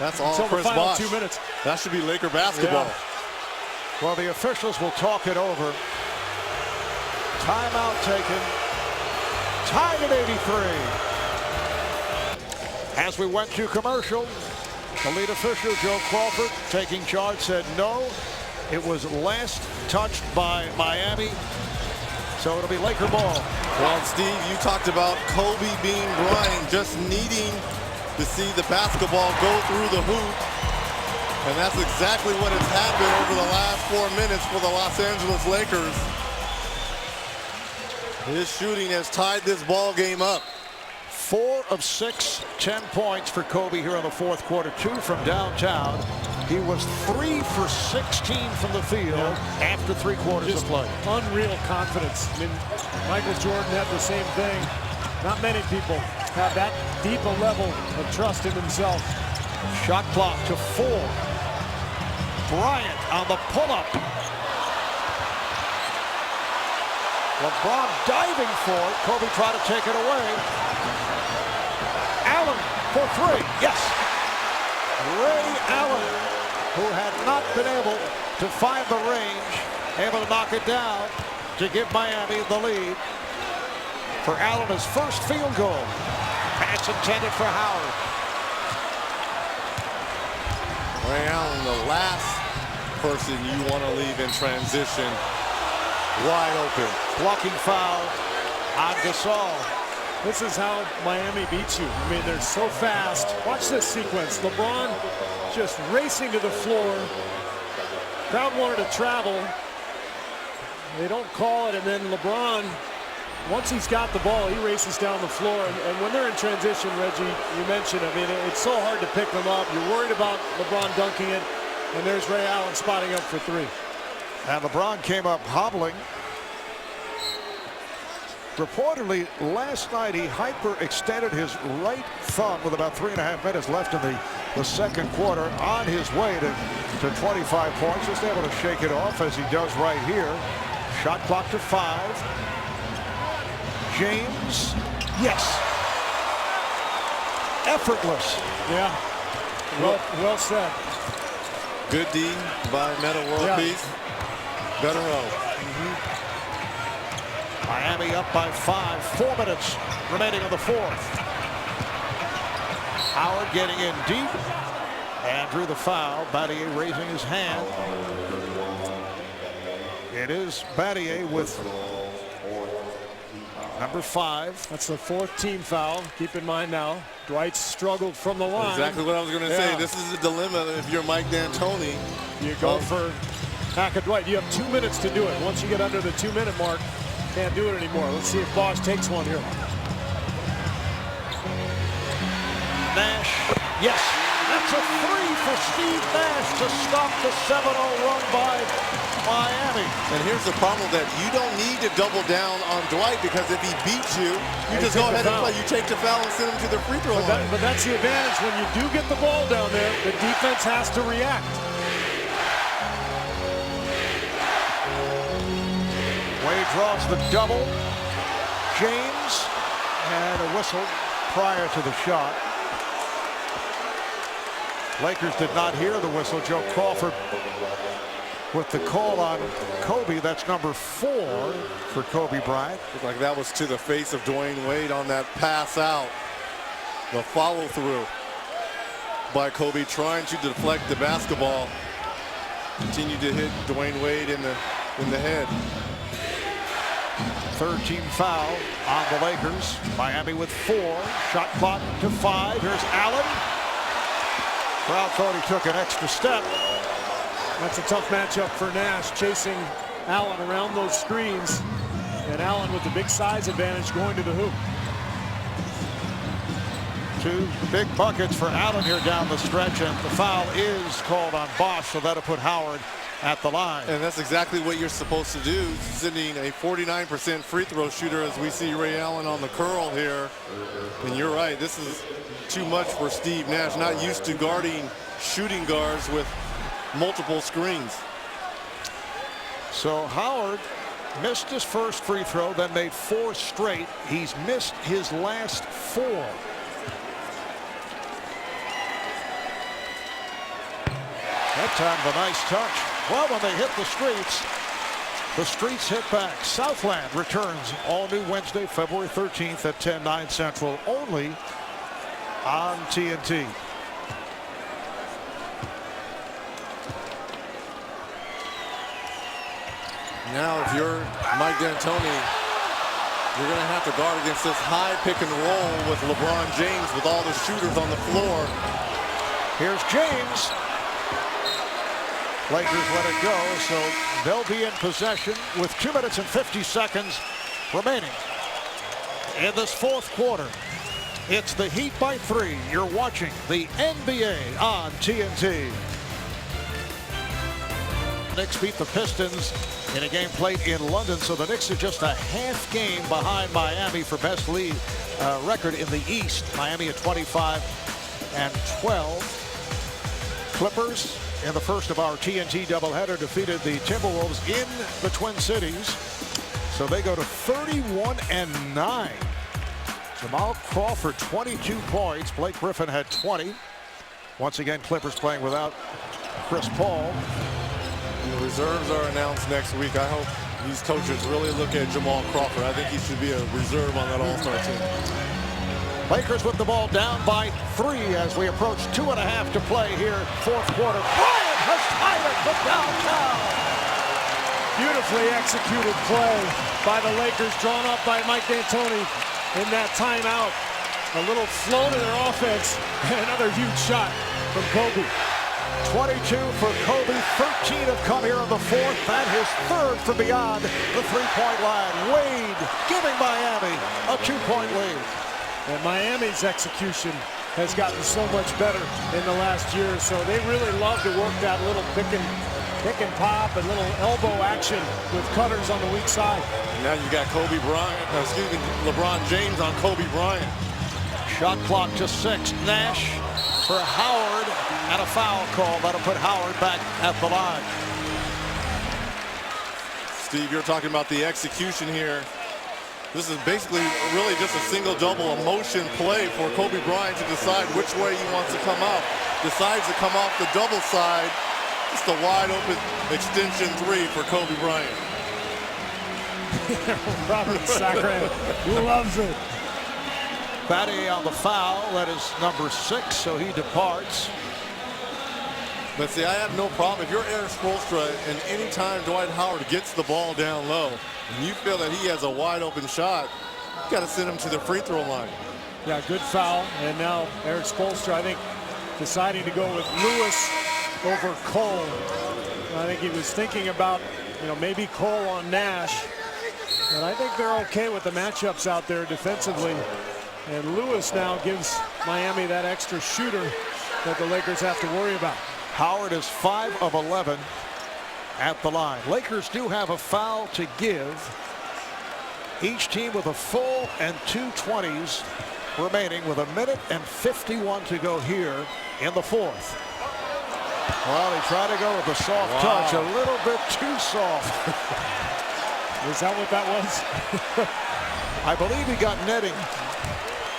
That's all until Chris the final Bosh. 2 minutes. That should be Laker basketball. Yeah. Well, the officials will talk it over. Timeout taken. Tied at 83. As we went to commercial, the lead official, Joe Crawford, taking charge, said no. It was last touched by Miami. So it'll be Laker ball. Well, Steve, you talked about Kobe being Bryant, just needing to see the basketball go through the hoop. And that's exactly what has happened over the last 4 minutes for the Los Angeles Lakers. His shooting has tied this ball game up. 4 of 6, 10 points for Kobe here in the fourth quarter. 2 from downtown. He was 3 for 16 from the field after 3 quarters of play. Unreal confidence. I mean, Michael Jordan had the same thing. Not many people have that deep a level of trust in himself. Shot clock to 4. Bryant on the pull-up. LeBron diving for it. Kobe tried to take it away. Allen for 3. Yes. Ray Allen, who had not been able to find the range, able to knock it down to give Miami the lead. For Allen, his first field goal. Pass intended for Howard. Ray Allen, the last person you want to leave in transition, wide open. Blocking foul on Gasol. This is how Miami beats you. I mean, they're so fast. Watch this sequence. LeBron just racing to the floor. Crowd wanted to travel. They don't call it, and then LeBron, once he's got the ball, he races down the floor. And when they're in transition, Reggie, you mentioned, I mean, it's so hard to pick them up. You're worried about LeBron dunking it, and there's Ray Allen spotting up for 3. And LeBron came up hobbling. Reportedly, last night he hyperextended his right thumb with about 3.5 minutes left in the second quarter, on his way to 25 points. Just able to shake it off as he does right here. Shot clock to 5. James, yes. Effortless. Yeah, well said. Good D by Meta World Peace. Better row. Miami up by 5. 4 minutes remaining in the fourth. Howard getting in deep. and drew the foul. Battier raising his hand. It is Battier with number 5. That's the 4th team foul. Keep in mind now, Dwight struggled from the line. Exactly what I was going to say. This is a dilemma if you're Mike D'Antoni. You go for hack of Dwight. You have 2 minutes to do it. Once you get under the 2-minute mark, can't do it anymore. Let's see if Bosch takes one here. Nash, yes, that's a 3 for Steve Nash to stop the 7-0 run by Miami. And here's the problem that you don't need to double down on Dwight, because if he beats you, you just go ahead and play. You take the foul and send him to the free throw line. But that's the advantage. When you do get the ball down there, the defense has to react. Wade draws the double. James, and a whistle prior to the shot. Lakers did not hear the whistle. Joe Crawford with the call on Kobe. That's number 4 for Kobe Bryant. Looked like that was to the face of Dwayne Wade on that pass out. The follow through by Kobe, trying to deflect the basketball. Continued to hit Dwayne Wade in the head. 3rd team foul on the Lakers. Miami with 4. Shot clock to 5. Here's Allen. Crowd thought he took an extra step. That's a tough matchup for Nash, chasing Allen around those screens. And Allen with the big size advantage going to the hoop. 2 big buckets for Allen here down the stretch, and the foul is called on Bosch, so that'll put Howard at the line. And that's exactly what you're supposed to do, sending a 49% free throw shooter, as we see Ray Allen on the curl here. And you're right, this is too much for Steve Nash, not used to guarding shooting guards with multiple screens. So Howard missed his first free throw, then made 4 straight. He's missed his last 4. That time, a nice touch. Well, when they hit the streets hit back. Southland returns all new Wednesday, February 13th at 10/9 Central, only on TNT. Now, if you're Mike D'Antoni, you're going to have to guard against this high pick and roll with LeBron James with all the shooters on the floor. Here's James. Lakers let it go, so they'll be in possession with 2 minutes and 50 seconds remaining in this 4th quarter. It's the Heat by 3. You're watching the NBA on TNT. Knicks beat the Pistons in a game played in London, so the Knicks are just a half game behind Miami for best lead record in the East. Miami at 25-12. Clippers in the first of our TNT doubleheader defeated the Timberwolves in the Twin Cities, so they go to 31-9. Jamal Crawford 22 points. Blake Griffin had 20. Once again, Clippers playing without Chris Paul. And the reserves are announced next week. I hope these coaches really look at Jamal Crawford. I think he should be a reserve on that All-Star team. Lakers with the ball down by 3 as we approach 2.5 to play here, 4th quarter. Bryant has tied it from downtown. Beautifully executed play by the Lakers, drawn up by Mike D'Antoni in that timeout. A little flow to their offense, and another huge shot from Kobe. 22 for Kobe, 13 have come here in the 4th, and his 3rd from beyond the 3-point line. Wade giving Miami a 2-point lead. And Miami's execution has gotten so much better in the last year or so. They really love to work that little pick and pop and little elbow action with cutters on the weak side. Now you got LeBron James on Kobe Bryant. Shot clock to 6. Nash for Howard, and a foul call. That'll put Howard back at the line. Steve, you're talking about the execution here. This is basically really just a single double, a motion play for Kobe Bryant to decide which way he wants to come out. Decides to come off the double side. Just a wide open extension 3 for Kobe Bryant. Robert Sacre loves it. Battier on the foul. That is number 6, so he departs. But see, I have no problem. If you're Eric Spoelstra and any time Dwight Howard gets the ball down low and you feel that he has a wide open shot, you got to send him to the free throw line. Yeah, good foul. And now Eric Spoelstra, I think, deciding to go with Lewis over Cole. I think he was thinking about, maybe Cole on Nash. And I think they're okay with the matchups out there defensively. And Lewis now gives Miami that extra shooter that the Lakers have to worry about. Howard is 5 of 11 at the line. Lakers do have a foul to give. Each team with a full and 2 20s remaining with 1:51 to go here in the fourth. Well, they try to go with the soft touch, a little bit too soft. Is that what that was? I believe he got netting.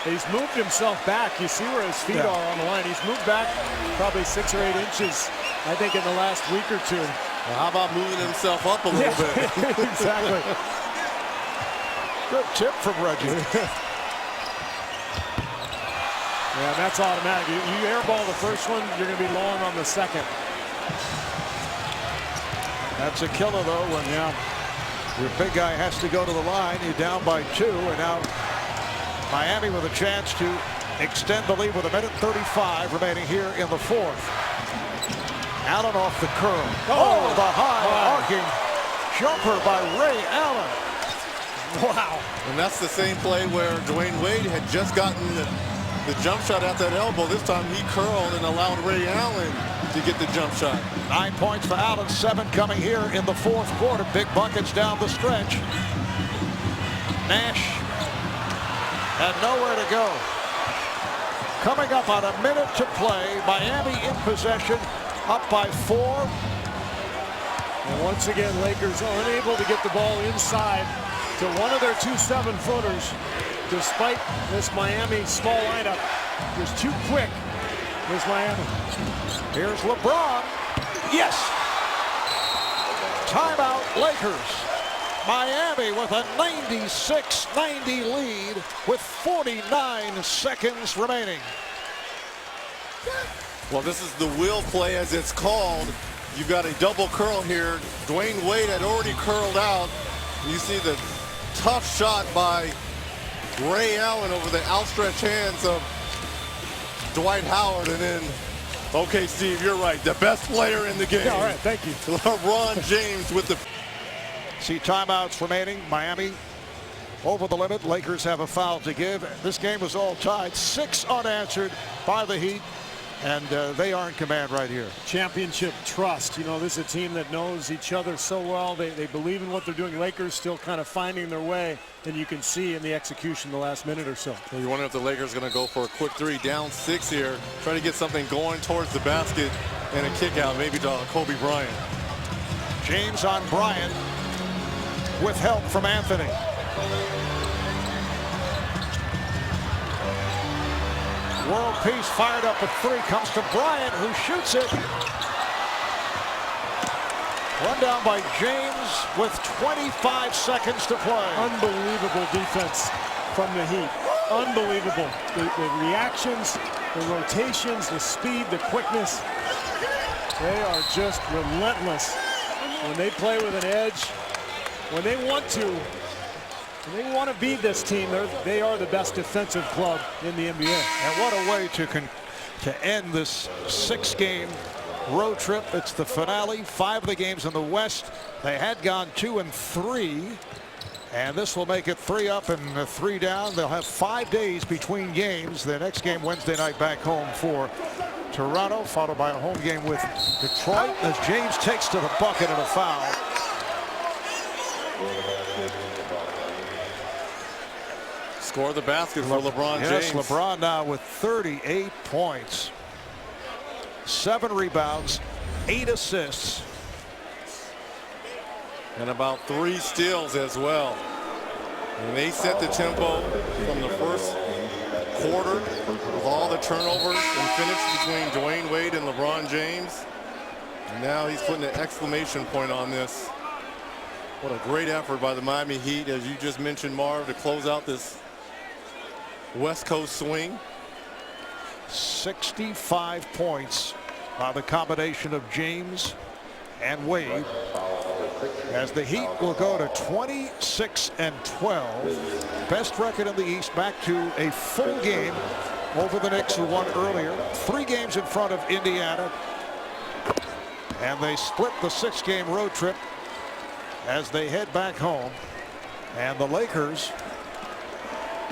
He's moved himself back. You see where his feet are on the line. He's moved back probably 6 or 8 inches, I think, in the last week or two. Well, how about moving himself up a little bit? Exactly. Good tip from Reggie. Yeah, that's automatic. You airball the first one, you're going to be long on the second. That's a killer, though, when your big guy has to go to the line. You're down by 2, and now Miami with a chance to extend the lead with 1:35 remaining here in the fourth. Allen off the curl. Oh, the high arcing jumper by Ray Allen. Wow. And that's the same play where Dwayne Wade had just gotten the jump shot at that elbow. This time he curled and allowed Ray Allen to get the jump shot. 9 points for Allen, 7 coming here in the fourth quarter. Big buckets down the stretch. Nash had nowhere to go. Coming up on 1 minute to play. Miami in possession, up by 4. And once again, Lakers are unable to get the ball inside to one of their 2 7-footers. Despite this Miami small lineup, just too quick is Miami. Here's LeBron. Yes. Timeout, Lakers. Miami with a 96-90 lead with 49 seconds remaining. Well, this is the will play as it's called. You've got a double curl here. Dwayne Wade had already curled out. You see the tough shot by Ray Allen over the outstretched hands of Dwight Howard, and then, okay, Steve, you're right. The best player in the game. Yeah, all right, thank you. LeBron James with the... See timeouts remaining. Miami over the limit. Lakers have a foul to give. This game was all tied. 6 unanswered by the Heat. And they are in command right here. Championship trust. This is a team that knows each other so well. They believe in what they're doing. Lakers still kind of finding their way, and you can see in the execution the last minute or so. Well, you wonder if the Lakers are going to go for a quick 3, down 6 here, try to get something going towards the basket and a kick out, maybe to Kobe Bryant. James on Bryant with help from Anthony. World Peace fired up at 3, comes to Bryant, who shoots it. Run down by James with 25 seconds to play. Unbelievable defense from the Heat. Unbelievable. The reactions, the rotations, the speed, the quickness. They are just relentless when they play with an edge. When they want to. And they want to beat this team. They are the best defensive club in the NBA. And what a way to end this 6-game road trip. It's the finale. 5 of the games in the West. They had gone 2 and 3. And this will make it 3 up and 3 down. They'll have 5 days between games. The next game Wednesday night back home for Toronto, followed by a home game with Detroit as James takes to the bucket and a foul. Score the basket for LeBron James. James. LeBron now with 38 points, 7 rebounds, 8 assists. And about 3 steals as well. And they set the tempo from the first quarter with all the turnovers and finish between Dwayne Wade and LeBron James. And now he's putting an exclamation point on this. What a great effort by the Miami Heat, as you just mentioned, Marv, to close out this West Coast swing. 65 points by the combination of James and Wade, as the Heat will go to 26-12. Best record in the East, back to a full game over the Knicks, who won earlier. 3 games in front of Indiana. And they split the 6-game road trip as they head back home. And the Lakers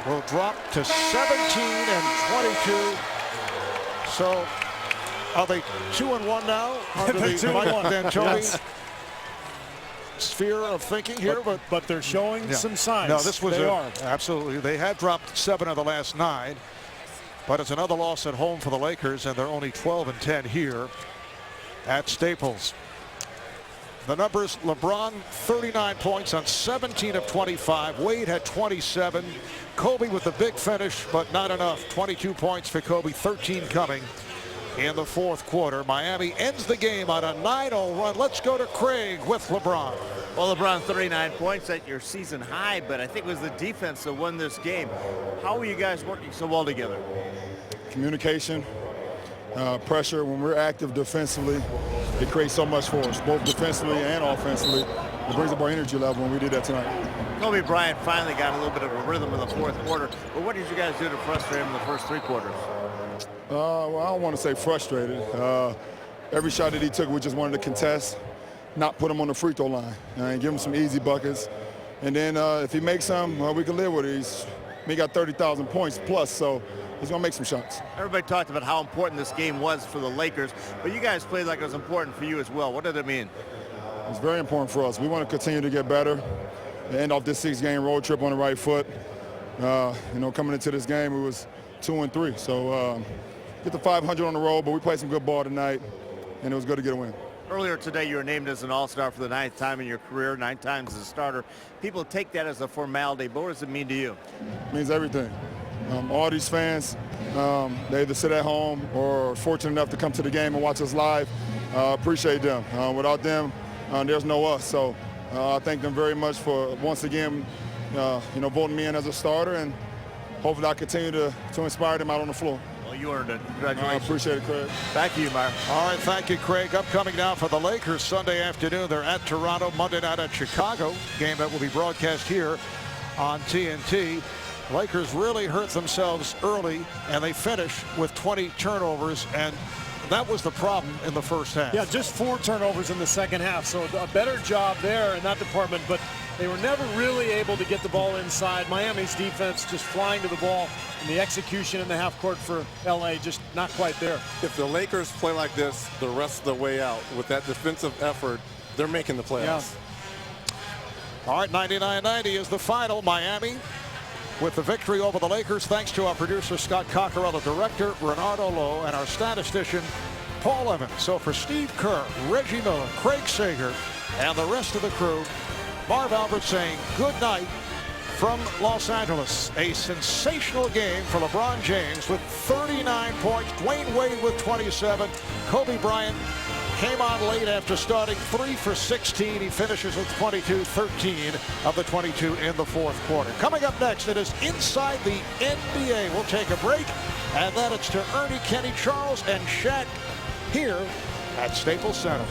will drop to 17-22. So are they 2-1 now under the Mike D'Antoni sphere of thinking here? But they're showing some signs. No, this was absolutely. They had dropped 7 of the last 9, but it's another loss at home for the Lakers, and they're only 12-10 here at Staples. The numbers: LeBron 39 points on 17 of 25. Wade had 27. Kobe with the big finish, but not enough. 22 points for Kobe, 13 coming in the fourth quarter. Miami ends the game on a 9-0 run. Let's go to Craig with LeBron. Well, LeBron, 39 points at your season high, but I think it was the defense that won this game. How are you guys working so well together? Communication, pressure. When we're active defensively, it creates so much for us, both defensively and offensively. It brings up our energy level, and we did that tonight. Kobe Bryant finally got a little bit of a rhythm in the fourth quarter, but what did you guys do to frustrate him in the first 3 quarters? Well, I don't want to say frustrated. Every shot that he took, we just wanted to contest, not put him on the free throw line, and give him some easy buckets. And then if he makes some, we can live with it. He got 30,000 points plus, so he's going to make some shots. Everybody talked about how important this game was for the Lakers, but you guys played like it was important for you as well. What did it mean? It's very important for us. We want to continue to get better and end off this 6-game road trip on the right foot. Coming into this game, it was 2-3. So get the 500 on the road, but we played some good ball tonight, and it was good to get a win. Earlier today, you were named as an all-star for the 9th time in your career, 9 times as a starter. People take that as a formality, but what does it mean to you? It means everything. All these fans, they either sit at home or are fortunate enough to come to the game and watch us live. Appreciate them. Without them, there's no us. So I thank them very much for once again, voting me in as a starter, and hopefully I continue to inspire them out on the floor. Well, you earned it. Congratulations. I appreciate it, Craig. Back to you, Myron. All right, thank you, Craig. Upcoming now for the Lakers Sunday afternoon. They're at Toronto, Monday night at Chicago. Game that will be broadcast here on TNT. Lakers really hurt themselves early, and they finish with 20 turnovers, and that was the problem in the first half. Yeah, just 4 turnovers in the second half, so a better job there in that department, but they were never really able to get the ball inside. Miami's defense just flying to the ball, and the execution in the half court for LA just not quite there. If the Lakers play like this the rest of the way out with that defensive effort, they're making the playoffs. Yeah. All right, 99-90 is the final. Miami with the victory over the Lakers, thanks to our producer Scott Cockerell, director Renardo Lowe, and our statistician Paul Evans. So for Steve Kerr, Reggie Miller, Craig Sager, and the rest of the crew, Marv Albert saying good night from Los Angeles. A sensational game for LeBron James with 39 points. Dwayne Wade with 27. Kobe Bryant came on late after starting 3 for 16. He finishes with 22, 13 of the 22 in the fourth quarter. Coming up next, it is Inside the NBA. We'll take a break, and then it's to Ernie, Kenny, Charles, and Shaq here at Staples Center.